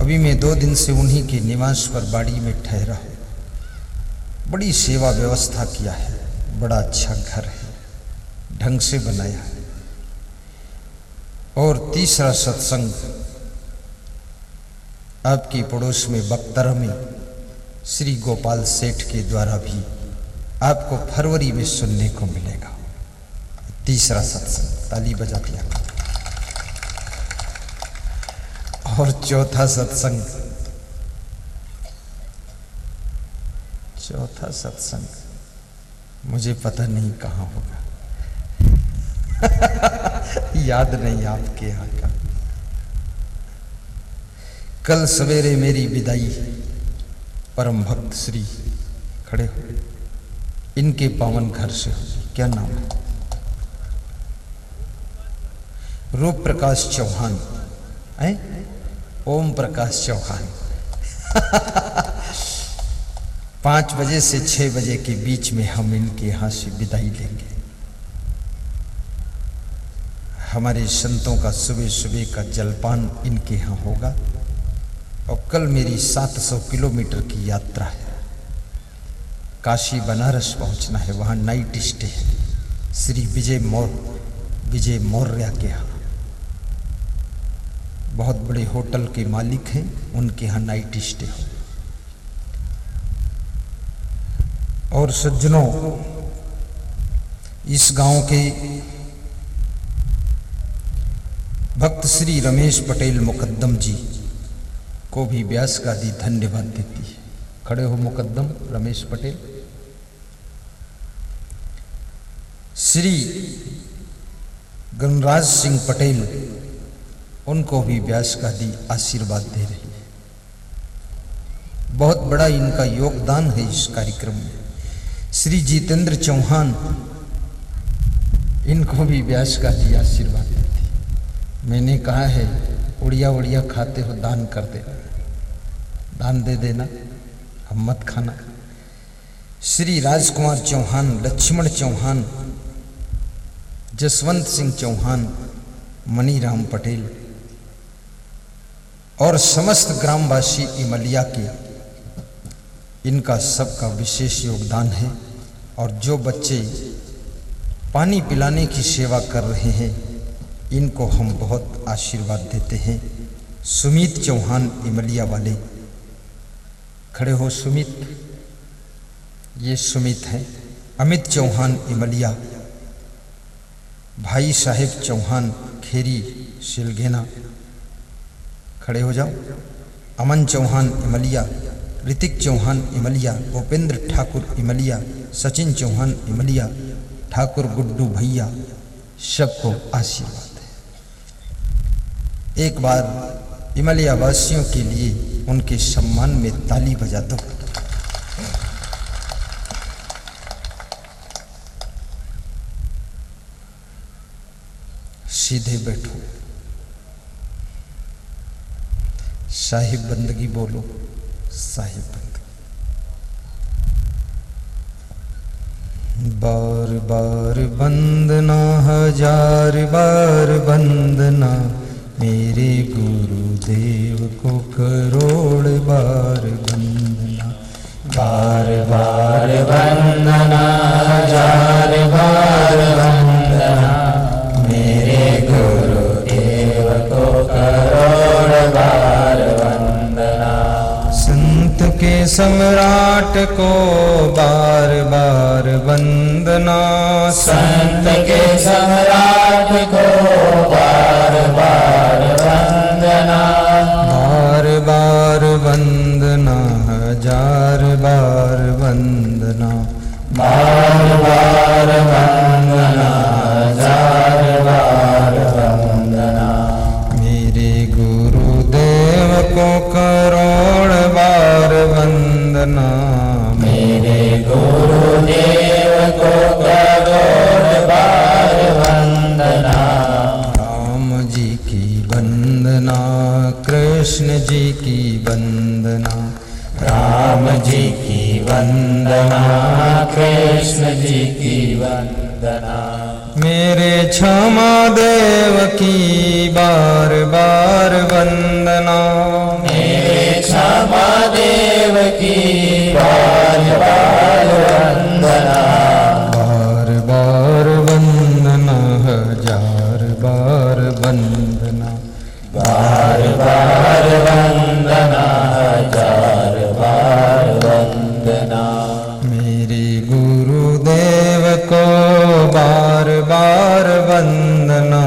अभी मैं 2 दिन से उन्हीं के निवास पर बाड़ी में ठहरा हूं। बड़ी सेवा व्यवस्था किया है, बड़ा अच्छा घर है, ढंग से बनाया है। और तीसरा सत्संग आपके पड़ोस में बख्तर में श्री गोपाल सेठ के द्वारा भी आपको फरवरी में सुनने को मिलेगा। तीसरा सत्संग, ताली बजा दिया। और चौथा सत्संग मुझे पता नहीं कहाँ होगा याद नहीं आपके यहाँ का। कल सवेरे मेरी विदाई परम भक्त श्री खड़े हो, इनके पावन घर से होगी। क्या नाम है? रूप प्रकाश चौहान है, ओम प्रकाश चौहान। 5 बजे से 6 बजे के बीच में हम इनके यहाँ से विदाई लेंगे। हमारे संतों का सुबह सुबह का जलपान इनके यहाँ होगा। और कल मेरी 700 किलोमीटर की यात्रा है, काशी बनारस पहुंचना है, वहाँ नाइट स्टे है श्री विजय मौर्य के यहाँ। बहुत बड़े होटल के मालिक हैं, उनके यहाँ नाइट स्टे हो। और सज्जनों, इस गांव के भक्त श्री रमेश पटेल मुकद्दम जी को भी व्यास गादी धन्यवाद देती है। खड़े हो मुकद्दम रमेश पटेल। श्री गणराज सिंह पटेल, उनको भी व्यास गादी आशीर्वाद दे रही है। बहुत बड़ा इनका योगदान है इस कार्यक्रम में। श्री जितेंद्र चौहान, इनको भी व्यास गादी आशीर्वाद देती है। मैंने कहा है उड़िया उड़िया खाते हो दान कर देना, दान दे देना, हम मत खाना। श्री राजकुमार चौहान, लक्ष्मण चौहान, जसवंत सिंह चौहान, मनीराम पटेल और समस्त ग्रामवासी इमलिया के, इनका सबका विशेष योगदान है। और जो बच्चे पानी पिलाने की सेवा कर रहे हैं, इनको हम बहुत आशीर्वाद देते हैं। सुमित चौहान इमलिया वाले, खड़े हो सुमित, ये सुमित हैं। अमित चौहान इमलिया, भाई साहेब चौहान खेरी शिलगेना, खड़े हो जाओ। अमन चौहान इमलिया, ऋतिक चौहान इमलिया, भूपेंद्र ठाकुर इमलिया, सचिन चौहान इमलिया, ठाकुर गुड्डू भैया, सबको आशीर्वाद है। एक बार इमलिया वासियों के लिए उनके सम्मान में ताली बजा दो। सीधे बैठो, साहिब बंदगी बोलो, साहिब बंदगी। बार बार वंदना, हजार बार वंदना, मेरे गुरुदेव को करोड़ बार वंदना। बार बार वंदना, हजार बार वंदना, मेरे गुरुदेव को करोड़ बार वंदना। संत के सम्राट को बार बार वंदना, संत के सम्राट को बार बार वंदना। बार बार वंदना, हजार बार वंदना। बार बार वंदना, हजार बार वंदना, मेरे गुरुदेव को करोड़ बार वंदना। मेरे गुरुदेव को करोड़ बार वंदना। वंदना, कृष्ण जी की वंदना, राम जी की वंदना, कृष्ण जी की वंदना। मेरे क्षमा देव की बार बार वंदना, मेरे क्षमा देव की बार बार वंदना, बार बार वंदना, हजार बार वंदना, बार बार वंदना, हजार बार वंदना। मेरे गुरुदेव को बार बार वंदना,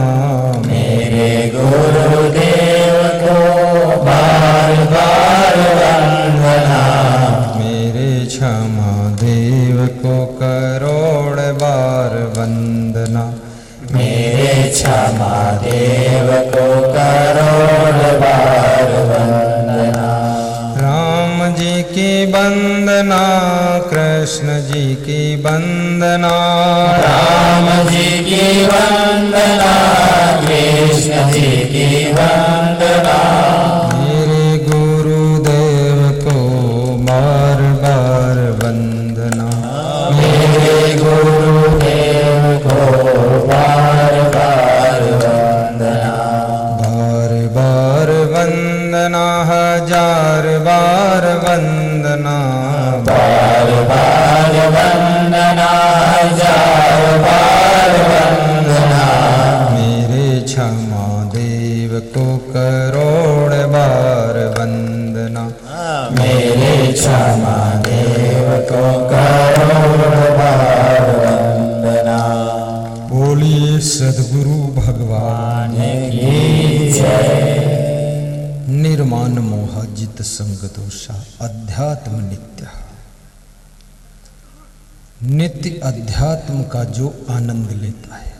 मेरे गुरुदेव को बार बार वंदना, मेरे क्षमा देव को करोड़ बार वंदना, मेरे क्षमा देव को करोड़ बार वंदना। राम जी की वंदना, कृष्ण जी की वंदना, राम जी की वंदना, कृष्ण जी की वंदना। मेरे गुरुदेव को बार बार वंदना, मेरे गुरुदेव को बार बार वंदना, बार बार वंदना, हजार बार वंदना, बार बार वंदना, हजार बार वंदना। मेरे क्षमा देव को करोड़ बार वंदना, मेरे क्षमा देव को करोड़ बार वंदना। बोलिए सद्गुरु भगवान की जय। निर्माण मोह जित संग दोषा, अध्यात्म नित्य। नित्य अध्यात्म का जो आनंद लेता है,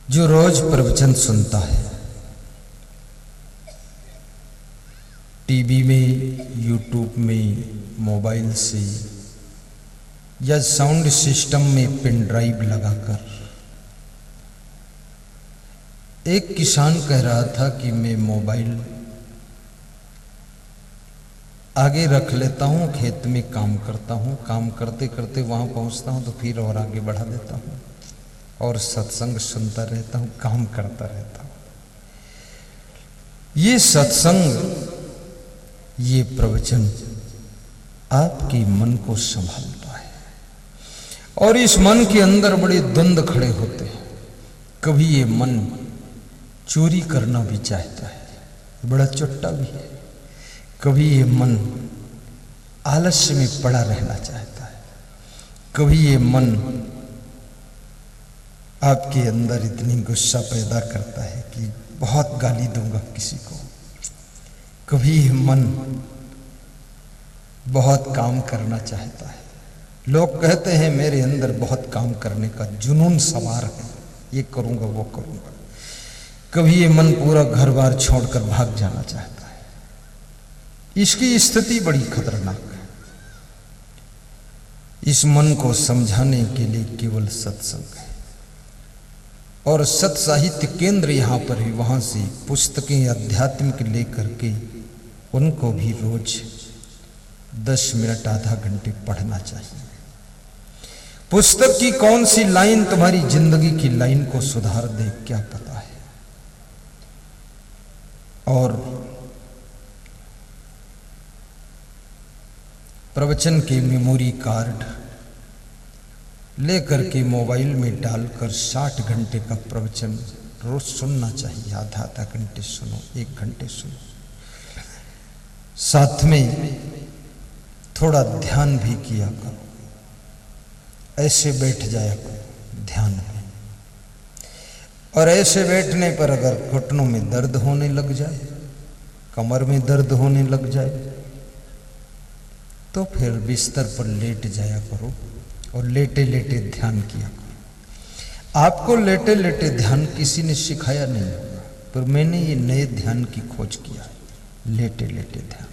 जो रोज प्रवचन सुनता है, टीवी में, यूट्यूब में, मोबाइल से या साउंड सिस्टम में पेन ड्राइव लगाकर। एक किसान कह रहा था कि मैं मोबाइल आगे रख लेता हूँ, खेत में काम करता हूँ, काम करते करते वहाँ पहुँचता हूँ तो फिर और आगे बढ़ा देता हूँ और सत्संग सुनता रहता हूँ, काम करता रहता हूँ। ये सत्संग, ये प्रवचन आपके मन को संभालता है और इस मन के अंदर बड़े द्वंद्व खड़े होते हैं। कभी ये मन चोरी करना भी चाहता है, बड़ा चुट्टा भी है। कभी ये मन आलस्य में पड़ा रहना चाहता है। कभी ये मन आपके अंदर इतनी गुस्सा पैदा करता है कि बहुत गाली दूंगा किसी को। कभी ये मन बहुत काम करना चाहता है। लोग कहते हैं मेरे अंदर बहुत काम करने का जुनून सवार है, ये करूंगा वो करूंगा। कभी ये मन पूरा घर बार छोड़कर भाग जाना चाहता है। इसकी स्थिति बड़ी खतरनाक है। इस मन को समझाने के लिए केवल सत्संग है और सत साहित्य केंद्र यहाँ पर है। वहाँ से पुस्तकें आध्यात्मिक लेकर के उनको भी रोज 10 मिनट आधा घंटे पढ़ना चाहिए। पुस्तक की कौन सी लाइन तुम्हारी जिंदगी की लाइन को सुधार दे, क्या पता है। और प्रवचन के मेमोरी कार्ड लेकर के मोबाइल में डालकर 60 घंटे का प्रवचन रोज सुनना चाहिए। आधा आधा घंटे सुनो, 1 घंटे सुनो। साथ में थोड़ा ध्यान भी किया करो। ऐसे बैठ जाया करो ध्यान में, और ऐसे बैठने पर अगर घुटनों में दर्द होने लग जाए, कमर में दर्द होने लग जाए, तो फिर बिस्तर पर लेट जाया करो और लेटे लेटे ध्यान किया करो। आपको लेटे लेटे ध्यान किसी ने सिखाया नहीं होगा, पर मैंने ये नए ध्यान की खोज किया है। लेटे लेटे ध्यान।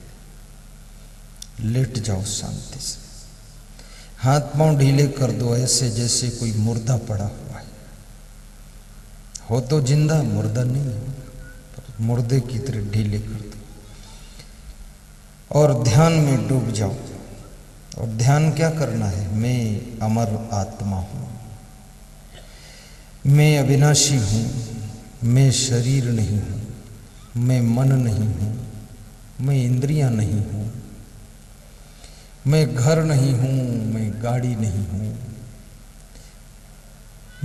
लेट जाओ शांति से, हाथ पांव ढीले कर दो, ऐसे जैसे कोई मुर्दा पड़ा हुआ है। हो तो जिंदा, मुर्दा नहीं हो, मुर्दे की तरह ढीले कर दो और ध्यान में डूब जाओ। और ध्यान क्या करना है? मैं अमर आत्मा हूं, मैं अविनाशी हूं, मैं शरीर नहीं हूं, मैं मन नहीं हूं, मैं इंद्रियां नहीं हूं, मैं घर नहीं हूं, मैं गाड़ी नहीं हूं,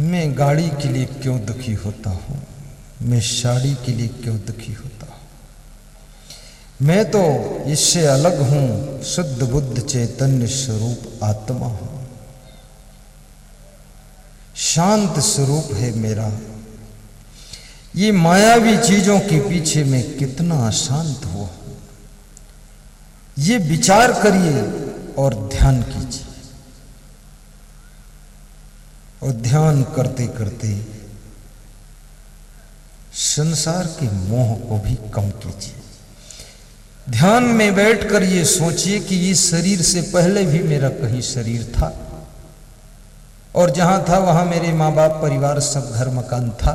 मैं गाड़ी के लिए क्यों दुखी होता हूं, मैं साड़ी के लिए क्यों दुखी होता हूं। मैं तो इससे अलग हूं, शुद्ध बुद्ध चैतन्य स्वरूप आत्मा हूं, शांत स्वरूप है मेरा। ये मायावी चीजों के पीछे मैं कितना अशांत हुआ हूं, ये विचार करिए और ध्यान कीजिए। और ध्यान करते करते संसार के मोह को भी कम कीजिए। ध्यान में बैठकर ये सोचिए कि इस शरीर से पहले भी मेरा कहीं शरीर था, और जहां था वहां मेरे माँ बाप, परिवार, सब घर मकान था।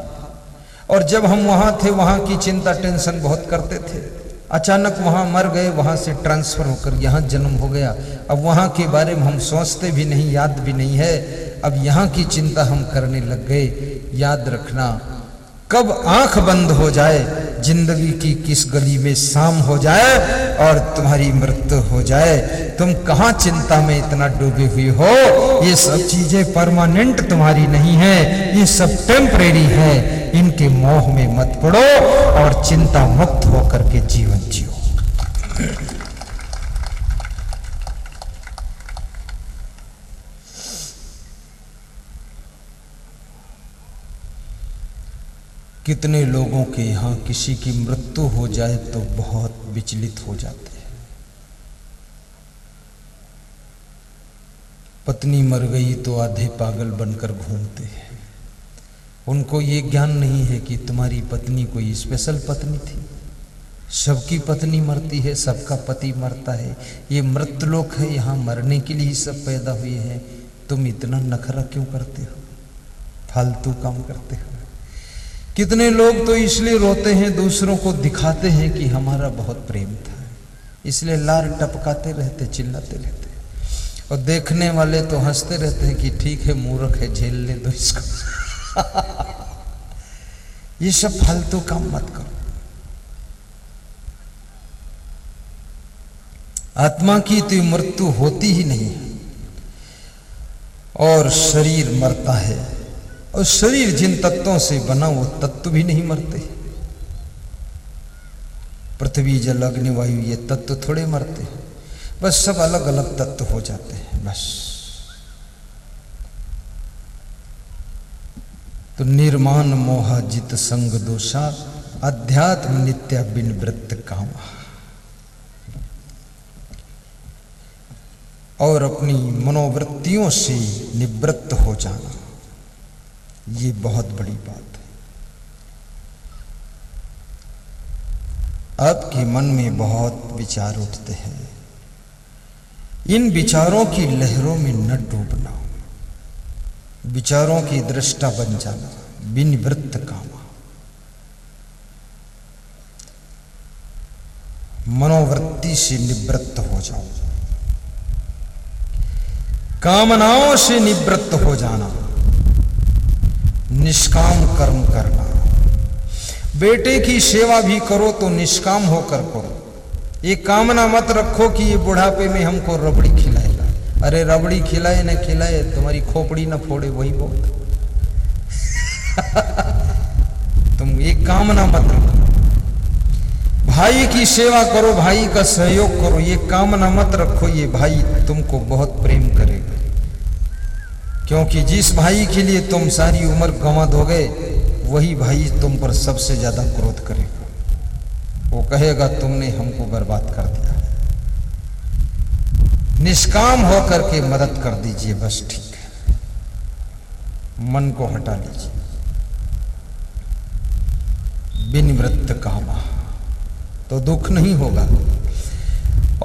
और जब हम वहां थे वहां की चिंता टेंशन बहुत करते थे। अचानक वहां मर गए, वहां से ट्रांसफर होकर यहां जन्म हो गया। अब वहां के बारे में हम सोचते भी नहीं, याद भी नहीं है। अब यहां की चिंता हम करने लग गए। याद रखना, कब आंख बंद हो जाए, जिंदगी की किस गली में शाम हो जाए और तुम्हारी मृत्यु हो जाए, तुम कहां चिंता में इतना डूबे हुए हो। ये सब चीजें परमानेंट तुम्हारी नहीं है, ये सब टेम्परेरी है। इनके मोह में मत पड़ो और चिंता मुक्त होकर के जीवन जियो। कितने लोगों के यहाँ किसी की मृत्यु हो जाए तो बहुत विचलित हो जाते हैं। पत्नी मर गई तो आधे पागल बनकर घूमते हैं। उनको ये ज्ञान नहीं है कि तुम्हारी पत्नी कोई स्पेशल पत्नी थी। सबकी पत्नी मरती है, सबका पति मरता है। ये मृतलोक है, यहाँ मरने के लिए ही सब पैदा हुए हैं। तुम इतना नखरा क्यों करते हो, फालतू काम करते हो। कितने लोग तो इसलिए रोते हैं, दूसरों को दिखाते हैं कि हमारा बहुत प्रेम था, इसलिए लार टपकाते रहते, चिल्लाते रहते। और देखने वाले तो हंसते रहते हैं कि ठीक है, मूर्ख है, झेल ले दो इसको। ये सब फालतू काम मत करो। आत्मा की तो मृत्यु होती ही नहीं है, और शरीर मरता है। और शरीर जिन तत्वों से बना वो तत्व भी नहीं मरते। पृथ्वी, जल, अग्नि, वायु, ये तत्व थोड़े मरते हैं, बस सब अलग अलग तत्व हो जाते हैं बस। तो निर्माण मोहा जित संग दोषा, अध्यात्म नित्य बिन वृत्त कामा। और अपनी मनोवृत्तियों से निवृत्त हो जाना, ये बहुत बड़ी बात है। आपके मन में बहुत विचार उठते हैं, इन विचारों की लहरों में न डूबना, विचारों की दृष्टा बन जाना, बिन वृत्त कामा। मनोवृत्ति से निवृत्त हो जाओ, कामनाओं से निवृत्त हो जाना, निष्काम कर्म करना। बेटे की सेवा भी करो तो निष्काम होकर करो। ये कामना मत रखो कि ये बुढ़ापे में हमको रबड़ी खिलाएगा। अरे रबड़ी खिलाए न खिलाए, तुम्हारी खोपड़ी न फोड़े वही बहुत। तुम ये कामना मत रखो। भाई की सेवा करो, भाई का सहयोग करो, ये कामना मत रखो ये भाई तुमको बहुत प्रेम करेगा। क्योंकि जिस भाई के लिए तुम सारी उम्र गंवा दोगे, वही भाई तुम पर सबसे ज्यादा क्रोध करेगा। वो कहेगा तुमने हमको बर्बाद कर दिया। निष्काम होकर के मदद कर दीजिए, बस ठीक है। मन को हटा लीजिए। बिन वृत्त कामा, तो दुख नहीं होगा।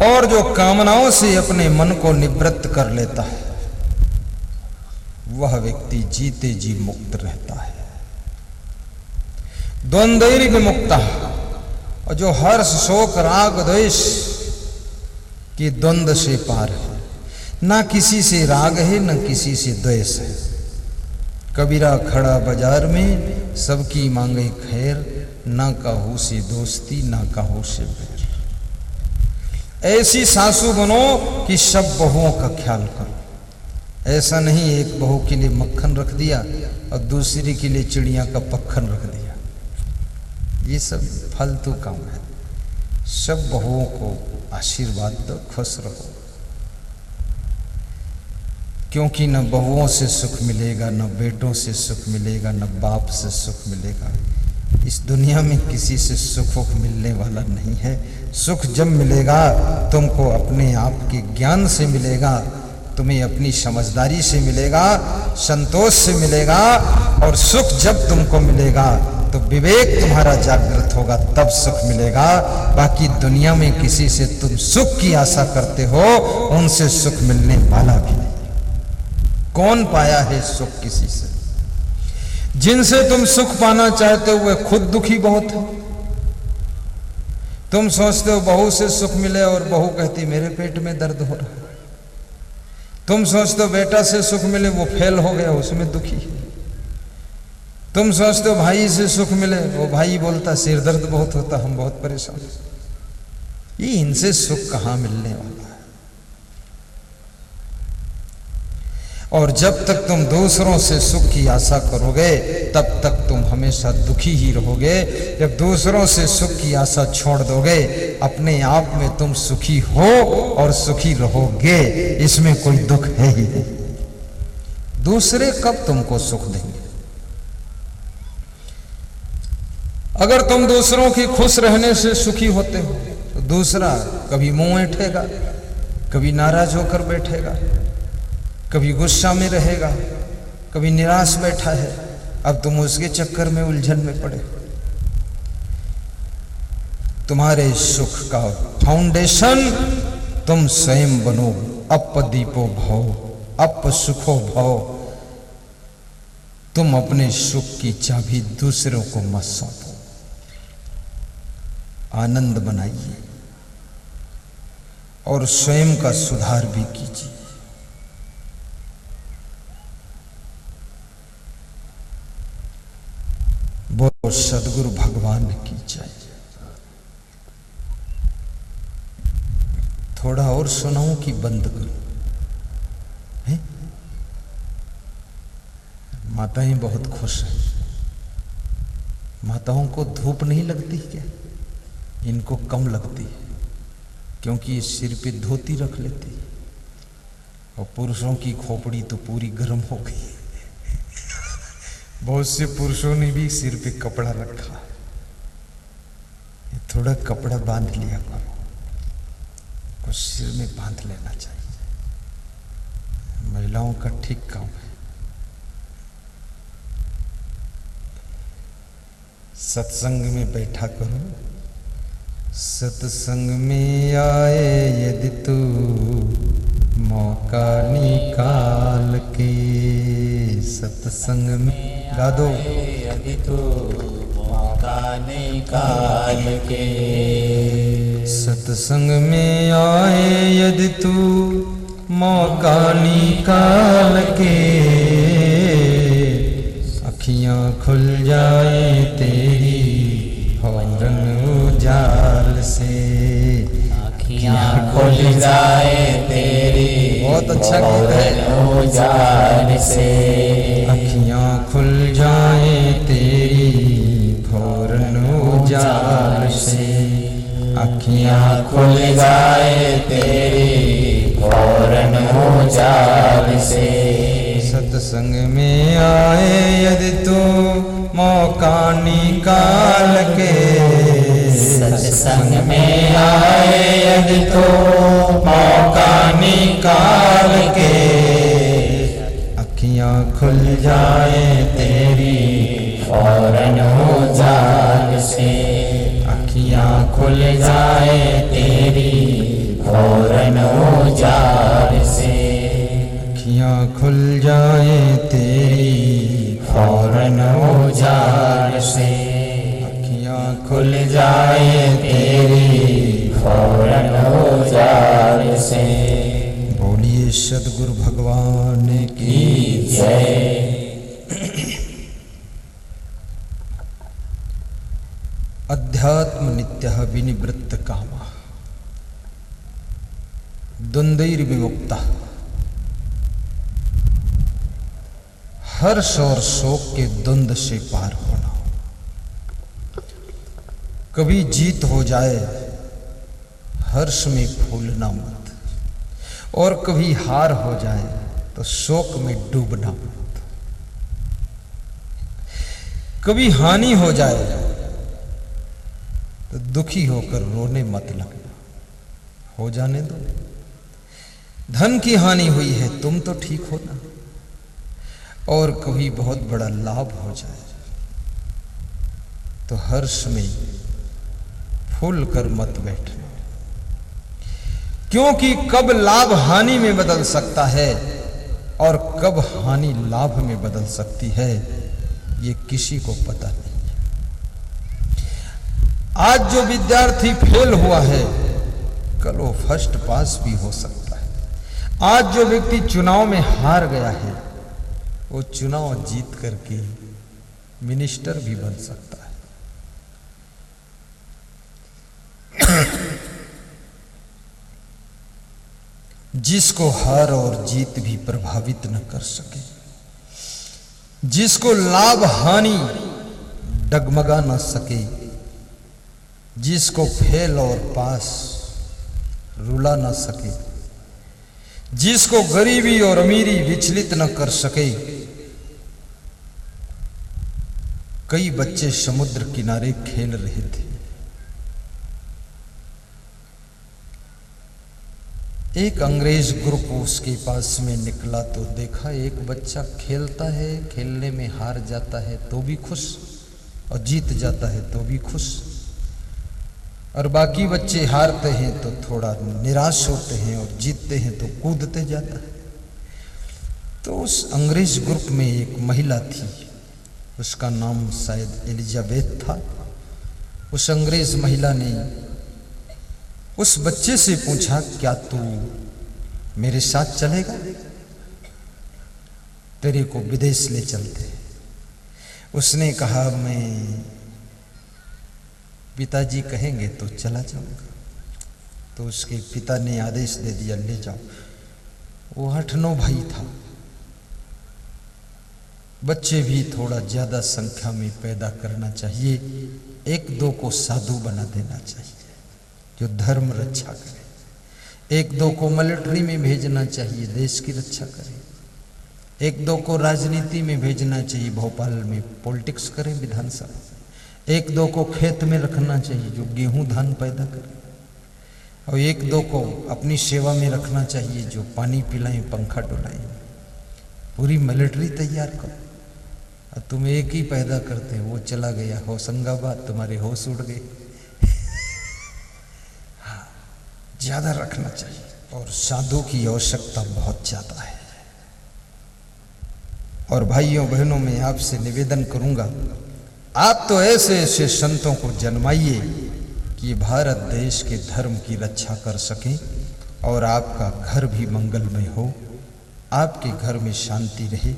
और जो कामनाओं से अपने मन को निवृत्त कर लेता है, वह व्यक्ति जीते जी मुक्त रहता है। द्वंद्वैर विमुक्ता, और जो हर्ष शोक राग द्वेष के द्वंद्व से पार है। ना किसी से राग है ना किसी से द्वेष है। कबीरा खड़ा बाजार में सबकी मांगे खैर, ना काहू से दोस्ती ना काहू से बैर। ऐसी सासू बनो कि सब बहुओं का ख्याल करो। ऐसा नहीं एक बहू के लिए मक्खन रख दिया और दूसरी के लिए चिड़िया का पक्खन रख दिया। ये सब फालतू काम है। सब बहुओं को आशीर्वाद दो, खुश रहो, क्योंकि न बहुओं से सुख मिलेगा, न बेटों से सुख मिलेगा, न बाप से सुख मिलेगा। इस दुनिया में किसी से सुख मिलने वाला नहीं है। सुख जब मिलेगा तुमको अपने आप के ज्ञान से मिलेगा, तुम्हें अपनी समझदारी से मिलेगा, संतोष से मिलेगा। और सुख जब तुमको मिलेगा तो विवेक तुम्हारा जागृत होगा, तब सुख मिलेगा। बाकी दुनिया में किसी से तुम सुख की आशा करते हो, उनसे सुख मिलने वाला भी नहीं। कौन पाया है सुख किसी से? जिनसे तुम सुख पाना चाहते हो वे खुद दुखी बहुत है। तुम सोचते हो बहू से सुख मिले और बहू कहती मेरे पेट में दर्द हो रहा है। तुम सोचते हो बेटा से सुख मिले, वो फेल हो गया, उसमें दुखी है। तुम सोचते हो भाई से सुख मिले, वो भाई बोलता सिर दर्द बहुत होता, हम बहुत परेशान। ये इनसे सुख कहां मिलने वाला है? और जब तक तुम दूसरों से सुख की आशा करोगे तब तक तुम हमेशा दुखी ही रहोगे। जब दूसरों से सुख की आशा छोड़ दोगे, अपने आप में तुम सुखी हो और सुखी रहोगे, इसमें कोई दुख है ही नहीं। दूसरे कब तुमको सुख देंगे? अगर तुम दूसरों की खुश रहने से सुखी होते हो तो दूसरा कभी मुंह ऐंठेगा, कभी नाराज होकर बैठेगा, कभी गुस्सा में रहेगा, कभी निराश बैठा है। अब तुम उसके चक्कर में उलझन में पड़े। तुम्हारे सुख का फाउंडेशन तुम स्वयं बनो। अप दीपो भव, अप सुखो भव। तुम अपने सुख की चाबी दूसरों को मत सौंपो। आनंद बनाइए और स्वयं का सुधार भी कीजिए। बोलो सदगुरु भगवान की जय। थोड़ा और सुनाऊं कि बंद करूं? माताएं बहुत खुश हैं। माताओं को धूप नहीं लगती क्या? इनको कम लगती है, क्योंकि ये सिर पे धोती रख लेती है। और पुरुषों की खोपड़ी तो पूरी गर्म हो गई। बहुत से पुरुषों ने भी सिर पे कपड़ा रखा है। थोड़ा कपड़ा बांध लिया करो, कुछ सिर में बांध लेना चाहिए। महिलाओं का ठीक काम है। सत्संग में बैठा करो। सत्संग में आए यदि तू मौका निकाल के, सत्संग में गा दो यदि तू मौका निकाल के। सत्संग में आए यदि तू मौका निकाल के, अखियां खुल जाए तेरी फौरन उजाल से। अखियां खुल जाए तेरी बहुत अच्छा गीत है। उजाल से। अखियां खुल जाए तेरी फौरन उजाल से। अखियां खुल जाए तेरी फौरन उजाल से। सत्संग में आए यदि तू मौका निकाल के, सत्संग में आए यदि तू मौका निकाल के, अखियां खुल जाए तेरी फौरन उजाल से। अखियां खुल जाए तेरी फौरन उजाल से। अखियां खुल जाए तेरी फौरन उजाल से। खुल जाए तेरी फौरन उजाड़ से। बोलिए सद्गुरु भगवान की जय। अध्यात्म नित्यः विनिवृत्त कामः द्वंद्वैर्विमुक्तः। हर्ष और शोक के द्वंद्व से पार होना। कभी जीत हो जाए हर्ष में फूलना मत, और कभी हार हो जाए तो शोक में डूबना मत। कभी हानि हो जाए तो दुखी होकर रोने मत लगना, हो जाने दो। धन की हानि हुई है तुम तो ठीक हो ना। और कभी बहुत बड़ा लाभ हो जाए तो हर्ष में फूल कर मत बैठना, क्योंकि कब लाभ हानि में बदल सकता है और कब हानि लाभ में बदल सकती है ये किसी को पता नहीं। आज जो विद्यार्थी फेल हुआ है कल वो फर्स्ट पास भी हो सकता है। आज जो व्यक्ति चुनाव में हार गया है वो चुनाव जीत करके मिनिस्टर भी बन सकता है। जिसको हार और जीत भी प्रभावित न कर सके, जिसको लाभ हानि डगमगा न सके, जिसको फेल और पास रुला न सके, जिसको गरीबी और अमीरी विचलित न कर सके। कई बच्चे समुद्र किनारे खेल रहे थे। एक अंग्रेज ग्रुप उसके पास में निकला तो देखा एक बच्चा खेलता है, खेलने में हार जाता है तो भी खुश और जीत जाता है तो भी खुश, और बाकी बच्चे हारते हैं तो थोड़ा निराश होते हैं और जीतते हैं तो कूदते जाता है। तो उस अंग्रेज ग्रुप में एक महिला थी, उसका नाम शायद एलिजाबेथ था। उस अंग्रेज महिला ने उस बच्चे से पूछा, क्या तू मेरे साथ चलेगा? तेरे को विदेश ले चलते। उसने कहा, मैं पिताजी कहेंगे तो चला जाऊंगा। तो उसके पिता ने आदेश दे दिया, ले जाओ। वो 8-9 भाई था। बच्चे भी थोड़ा ज्यादा संख्या में पैदा करना चाहिए। 1-2 को साधु बना देना चाहिए जो धर्म रक्षा करे। 1-2 को मिलिट्री में भेजना चाहिए, देश की रक्षा करे। 1-2 को राजनीति में भेजना चाहिए, भोपाल में पॉलिटिक्स करें, विधानसभा। 1-2 को खेत में रखना चाहिए जो गेहूं धान पैदा करे, और 1-2 को अपनी सेवा में रखना चाहिए जो पानी पिलाएं, पंखा डुलाएं। पूरी मिलिट्री तैयार करो। और तुम एक ही पैदा करते हो, वो चला गया होशंगाबाद, तुम्हारे होश उड़ गए। हाँ, ज्यादा रखना चाहिए। और साधु की आवश्यकता बहुत ज्यादा है। और भाइयों बहनों, मैं आपसे निवेदन करूंगा, आप तो ऐसे ऐसे संतों को जन्माइए कि भारत देश के धर्म की रक्षा कर सकें और आपका घर भी मंगलमय हो, आपके घर में शांति रहे।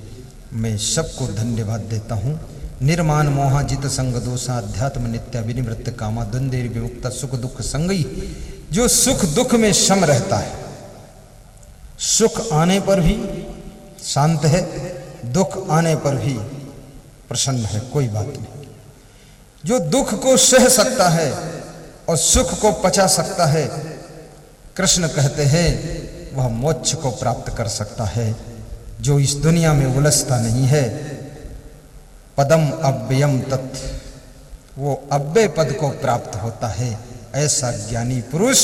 मैं सबको धन्यवाद देता हूँ। निर्माण मोहाजित संग दोषा अध्यात्म नित्य विनिवृत्त कामा द्वंद्वैर विमुक्त सुख दुख संगई। जो सुख दुख में सम रहता है, सुख आने पर भी शांत है, दुख आने पर भी प्रसन्न है, कोई बात नहीं। जो दुख को सह सकता है और सुख को पचा सकता है, कृष्ण कहते हैं वह मोक्ष को प्राप्त कर सकता है। जो इस दुनिया में उलझता नहीं है, पदम अव्ययम तत्, वो अव्यय पद को प्राप्त होता है। ऐसा ज्ञानी पुरुष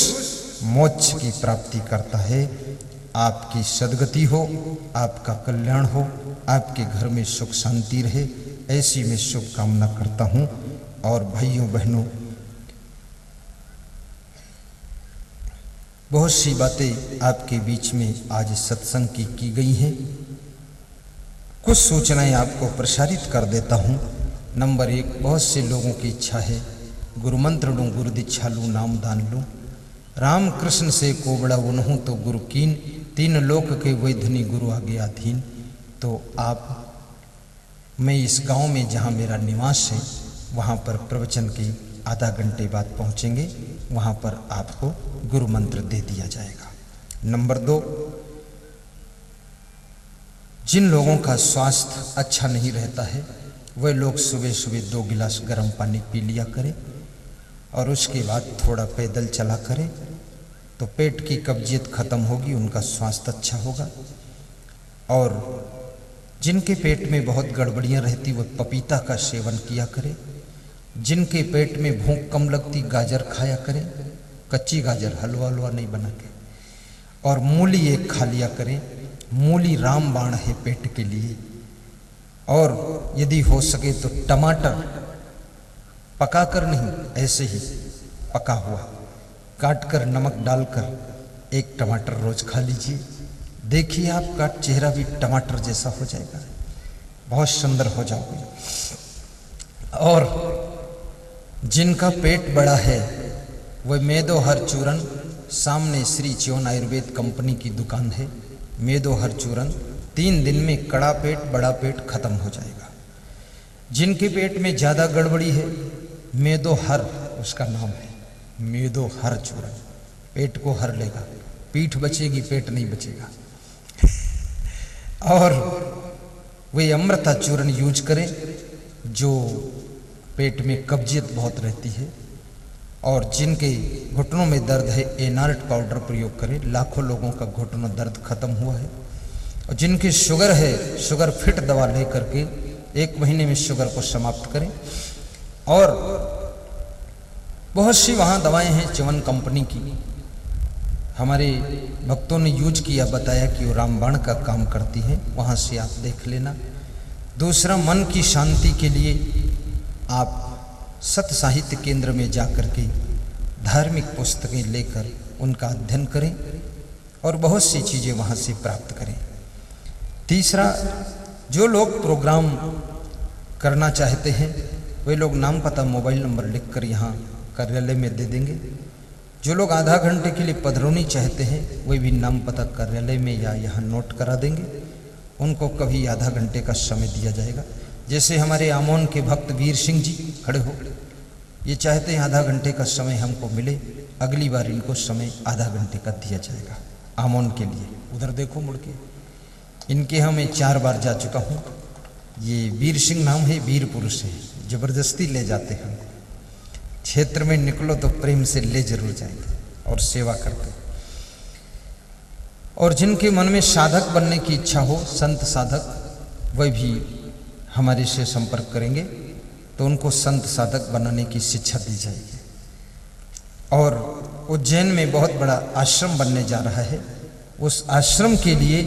मोक्ष की प्राप्ति करता है। आपकी सद्गति हो, आपका कल्याण हो, आपके घर में सुख शांति रहे, ऐसी मैं शुभकामना करता हूँ। और भाइयों बहनों, बहुत सी बातें आपके बीच में आज सत्संग की गई हैं। कुछ सूचनाएं आपको प्रसारित कर देता हूँ। नंबर 1, बहुत से लोगों की इच्छा है गुरु मंत्र लूँ गुरु दीक्षा लूँ नाम दान लूँ, राम कृष्ण से कोबड़ा उन्हूँ तो गुरु कीन, तीन लोक के वैधनी गुरु आगे अधीन। तो आप मैं इस गांव में जहां मेरा निवास है वहां पर प्रवचन के आधा घंटे बाद पहुंचेंगे, वहां पर आपको गुरु मंत्र दे दिया जाएगा। नंबर 2, जिन लोगों का स्वास्थ्य अच्छा नहीं रहता है वह लोग सुबह सुबह 2 गिलास गर्म पानी पी लिया करें और उसके बाद थोड़ा पैदल चला करें, तो पेट की कब्जियत खत्म होगी, उनका स्वास्थ्य अच्छा होगा। और जिनके पेट में बहुत गड़बड़ियां रहती वह पपीता का सेवन किया करें, जिनके पेट में भूख कम लगती गाजर खाया करें, कच्ची गाजर हलवा नहीं बना के, और मूली एक खा लिया करें। मूली रामबाण है पेट के लिए। और यदि हो सके तो टमाटर पकाकर नहीं, ऐसे ही पका हुआ काटकर नमक डालकर एक टमाटर रोज खा लीजिए, देखिए आपका चेहरा भी टमाटर जैसा हो जाएगा, बहुत सुंदर हो जाओगे। और जिनका पेट बड़ा है वह मेदो हर चूरन, सामने श्री च्योन आयुर्वेद कंपनी की दुकान है, मेदो हर चूरन 3 दिन में कड़ा पेट बड़ा पेट खत्म हो जाएगा। जिनके पेट में ज़्यादा गड़बड़ी है मेदो हर उसका नाम है, मेदो हर चूरन पेट को हर लेगा, पीठ बचेगी पेट नहीं बचेगा। और वे अमृता चूर्ण यूज करें जो पेट में कब्जियत बहुत रहती है। और जिनके घुटनों में दर्द है एनार्ट पाउडर प्रयोग करें, लाखों लोगों का घुटनों दर्द खत्म हुआ है। और जिनकी शुगर है शुगर फिट दवा ले करके 1 महीने में शुगर को समाप्त करें। और बहुत सी वहाँ दवाएं हैं च्यवन कंपनी की, हमारे भक्तों ने यूज किया, बताया कि वो रामबाण का काम करती है, वहाँ से आप देख लेना। दूसरा, मन की शांति के लिए आप सत साहित्य केंद्र में जाकर के धार्मिक पुस्तकें लेकर उनका अध्ययन करें और बहुत सी चीज़ें वहाँ से प्राप्त करें। तीसरा, जो लोग प्रोग्राम करना चाहते हैं वे लोग नाम पता मोबाइल नंबर लिखकर यहाँ कार्यालय में दे देंगे। जो लोग आधा घंटे के लिए पधरौनी चाहते हैं वे भी नाम पता कार्यालय में या यहाँ नोट करा देंगे, उनको कभी आधा घंटे का समय दिया जाएगा। जैसे हमारे आमोन के भक्त वीर सिंह जी खड़े हो, ये चाहते हैं आधा घंटे का समय हमको मिले, अगली बार इनको समय आधा घंटे का दिया जाएगा आमोन के लिए। उधर देखो मुड़ के, इनके यहाँ मैं 4 बार जा चुका हूँ। ये वीर सिंह नाम है, वीर पुरुष है, जबरदस्ती ले जाते हैं हमको। क्षेत्र में निकलो तो प्रेम से ले जरूर जाएंगे और सेवा करते। और जिनके मन में साधक बनने की इच्छा हो, संत साधक, वह भी हमारे से संपर्क करेंगे तो उनको संत साधक बनाने की शिक्षा दी जाएगी। और उज्जैन में बहुत बड़ा आश्रम बनने जा रहा है, उस आश्रम के लिए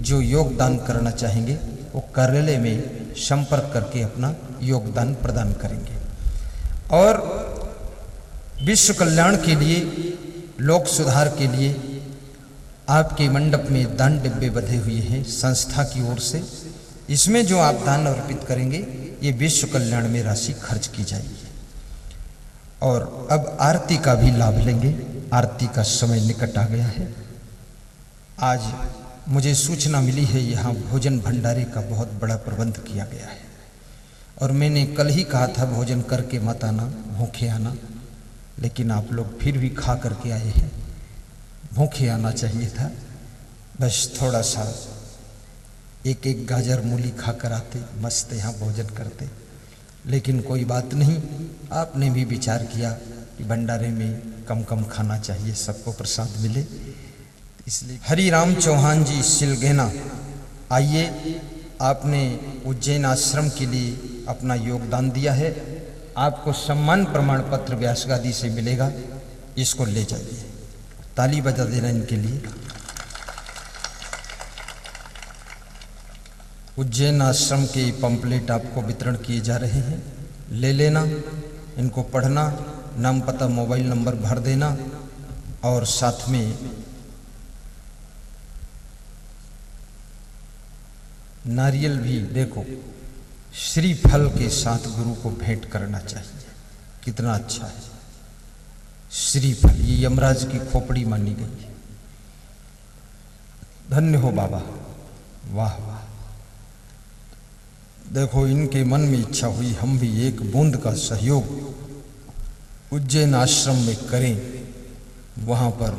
जो योगदान करना चाहेंगे वो कार्यालय में संपर्क करके अपना योगदान प्रदान करेंगे। और विश्व कल्याण के लिए, लोक सुधार के लिए आपके मंडप में दान डिब्बे बंधे हुए हैं संस्था की ओर से। इसमें जो आप दान अर्पित करेंगे ये विश्व कल्याण में राशि खर्च की जाएगी। और अब आरती का भी लाभ लेंगे। आरती का समय निकट आ गया है। आज मुझे सूचना मिली है यहाँ भोजन भंडारे का बहुत बड़ा प्रबंध किया गया है, और मैंने कल ही कहा था भोजन करके मत आना, भूखे आना, लेकिन आप लोग फिर भी खा करके आए हैं। भूखे आना चाहिए था, बस थोड़ा सा एक एक गाजर मूली खा कर आते, मस्त यहाँ भोजन करते। लेकिन कोई बात नहीं, आपने भी विचार किया कि भंडारे में कम कम खाना चाहिए, सबको प्रसाद मिले, इसलिए। हरिराम चौहान जी सिलगेना, आइए, आपने उज्जैन आश्रम के लिए अपना योगदान दिया है, आपको सम्मान प्रमाण पत्र व्यासगादी से मिलेगा, इसको ले जाइए। ताली बजा देना इनके लिए। उज्जैन आश्रम के पंपलेट आपको वितरण किए जा रहे हैं, ले लेना, इनको पढ़ना, नाम पता मोबाइल नंबर भर देना, और साथ में नारियल भी देखो, श्रीफल के साथ गुरु को भेंट करना चाहिए, कितना अच्छा है। श्रीफल ये यमराज की खोपड़ी मानी गई है। धन्य हो बाबा, वाह वाह। देखो इनके मन में इच्छा हुई हम भी एक बूंद का सहयोग उज्जैन आश्रम में करें। वहाँ पर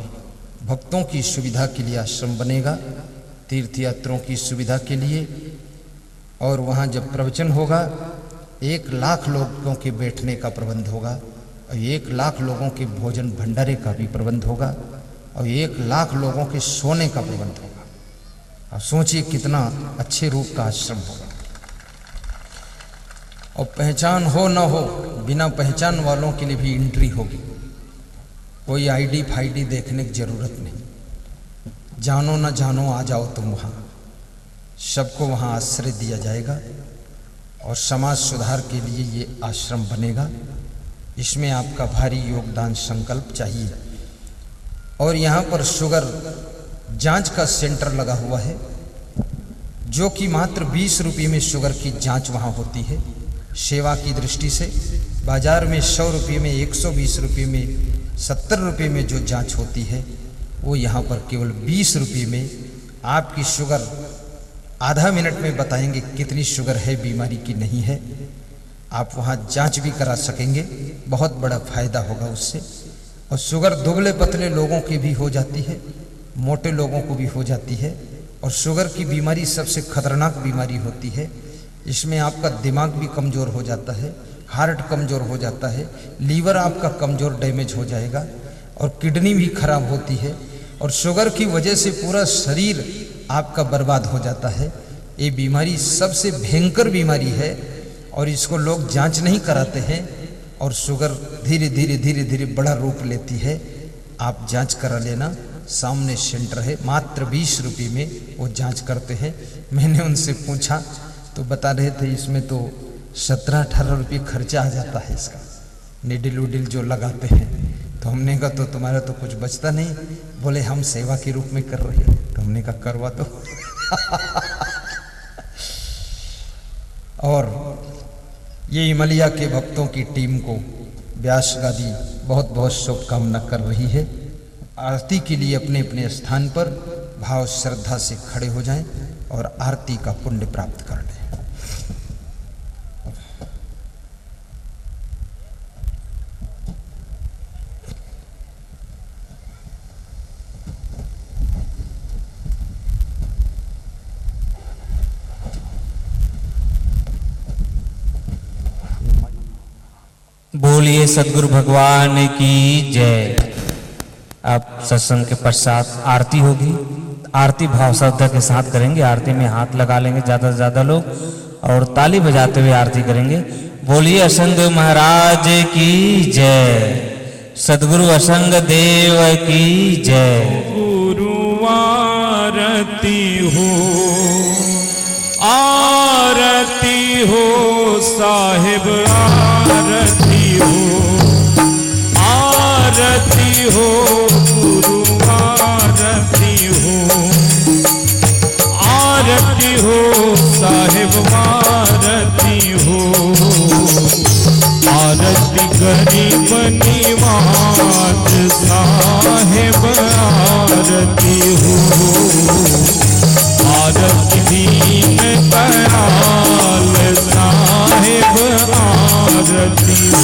भक्तों की सुविधा के लिए आश्रम बनेगा, तीर्थयात्रियों की सुविधा के लिए। और वहाँ जब प्रवचन होगा 1 लाख लोगों के बैठने का प्रबंध होगा और 1 लाख लोगों के भोजन भंडारे का भी प्रबंध होगा और 1 लाख लोगों के सोने का प्रबंध होगा। अब सोचिए कितना अच्छे रूप का आश्रम होगा। और पहचान हो न हो, बिना पहचान वालों के लिए भी एंट्री होगी। कोई आईडी फाईडी देखने की जरूरत नहीं। जानो न जानो आ जाओ तुम वहाँ, सबको वहाँ आश्रय दिया जाएगा और समाज सुधार के लिए ये आश्रम बनेगा। इसमें आपका भारी योगदान संकल्प चाहिए। और यहाँ पर शुगर जांच का सेंटर लगा हुआ है, जो कि मात्र 20 रुपये में शुगर की जांच वहाँ होती है। सेवा की दृष्टि से बाजार में 100 रुपये में, 120 रुपये में, 70 रुपये में जो जांच होती है, वो यहाँ पर केवल 20 रुपये में आपकी शुगर आधा मिनट में बताएंगे कितनी शुगर है, बीमारी की नहीं है। आप वहाँ जांच भी करा सकेंगे, बहुत बड़ा फायदा होगा उससे। और शुगर दुबले पतले लोगों की भी हो जाती है, मोटे लोगों को भी हो जाती है। और शुगर की बीमारी सबसे खतरनाक बीमारी होती है। इसमें आपका दिमाग भी कमज़ोर हो जाता है, हार्ट कमज़ोर हो जाता है, लीवर आपका कमज़ोर डैमेज हो जाएगा और किडनी भी खराब होती है। और शुगर की वजह से पूरा शरीर आपका बर्बाद हो जाता है। ये बीमारी सबसे भयंकर बीमारी है और इसको लोग जांच नहीं कराते हैं और शुगर धीरे धीरे धीरे धीरे बड़ा रूप लेती है। आप जांच करा लेना, सामने सेंटर है, मात्र 20 रुपये में वो जांच करते हैं। मैंने उनसे पूछा तो बता रहे थे इसमें तो 17-18 रुपये खर्चा आ जाता है इसका, निडिल उडिल जो लगाते हैं। तो हमने कहा तो तुम्हारा तो कुछ बचता नहीं। बोले हम सेवा के रूप में कर रहे हैं। तो हमने कहा करवा तो और ये हिमालय के भक्तों की टीम को व्यास गादी बहुत बहुत शुभकामना कर रही है। आरती के लिए अपने अपने स्थान पर भाव श्रद्धा से खड़े हो जाएं और आरती का पुण्य प्राप्त कर लें। बोलिए सद्गुरु भगवान की जय। अब सत्संग के पश्चात आरती होगी। आरती भाव श्रद्धा के साथ करेंगे। आरती में हाथ लगा लेंगे ज़्यादा से ज़्यादा लोग और ताली बजाते हुए आरती करेंगे। बोलिए असंग महाराज की जय, सद्गुरु असंग देव की जय। गुरु आरती हो, आरती हो साहिब, आरती हो, आरती हो गुरु, आरती हो, आरती हो साहिब, आरती हो। आरती गरीब निवाज साहिब, आरती हो, आरती दीन दयाल साहिब, आरती हो।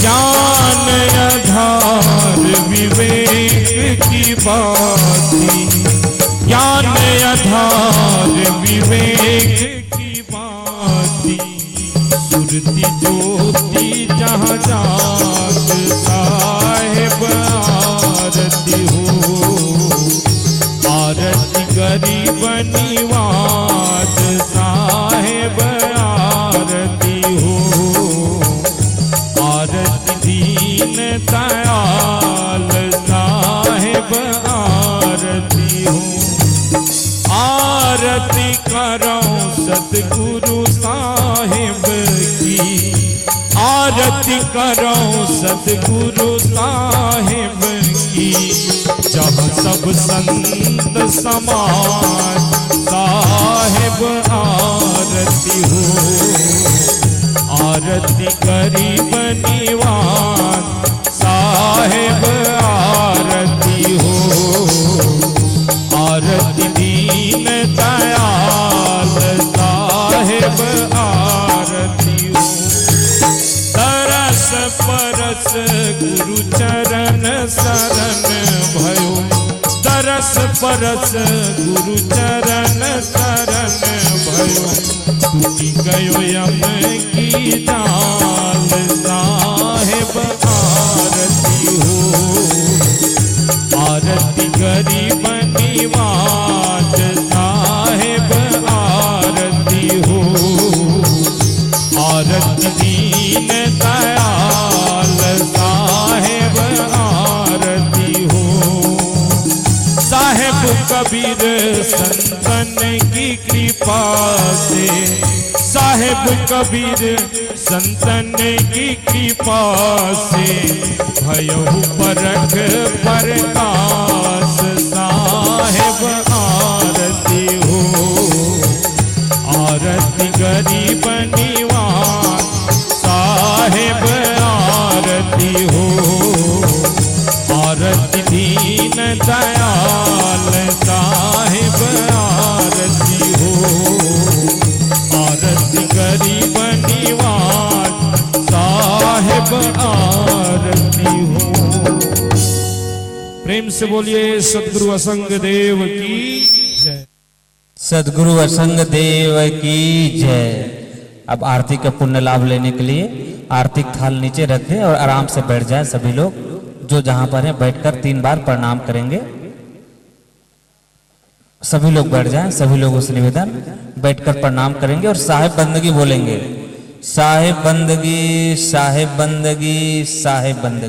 ज्ञान आधार विवेक की बाती, ज्ञान आधार विवेक की बाती। सुरती ज्योति जहाँ जात साहिब, आरती हो, आरती गरीब निवाज साहिब, आरती हो, आरती दीन दयाल साहिब, आरती हो। आरती करो सतगुरु साहिब की, आरती करो सतगुरु साहिब की। जहाँ सब संत समाज साहिब, आरती हो, आरती गरीब निवान साहेब आरती हो, आरती दीन दयाल साहेब आरती हो। तरस परस गुरु चरण शरण भयो, तरस परस गुरु चरण शरण भयो, टूटी गयो यम की जाल साहेब आरती हो, आरती गरीब निवाज साहेब आरती हो, आरती दीन दयाल साहेब आरती हो। साहेब कबीर संतन की कृपा से, साहेब कबीर संतन की कृपा से, भयहु परख प्रकाश साहेब आरती हो, आरती गरीब निवान साहेब आरती हो, आरती दीन दयाल साहेब आरती हो, आरती गरीब निवान साहेब आरती हो। प्रेम से बोलिए सद्गुरु असंग देव की जय। सद्गुरु असंग देव की जय। अब आरती का पुण्य लाभ लेने के लिए आरती थाल नीचे रख दें और आराम से बैठ जाएं। सभी लोग जो जहां पर हैं बैठकर 3 बार प्रणाम करेंगे। सभी लोग बैठ जाएं। सभी लोगों से निवेदन, बैठकर प्रणाम करेंगे और साहेब बंदगी बोलेंगे। साहेब बंदगी, साहेब बंदगी, साहेब बंदगी।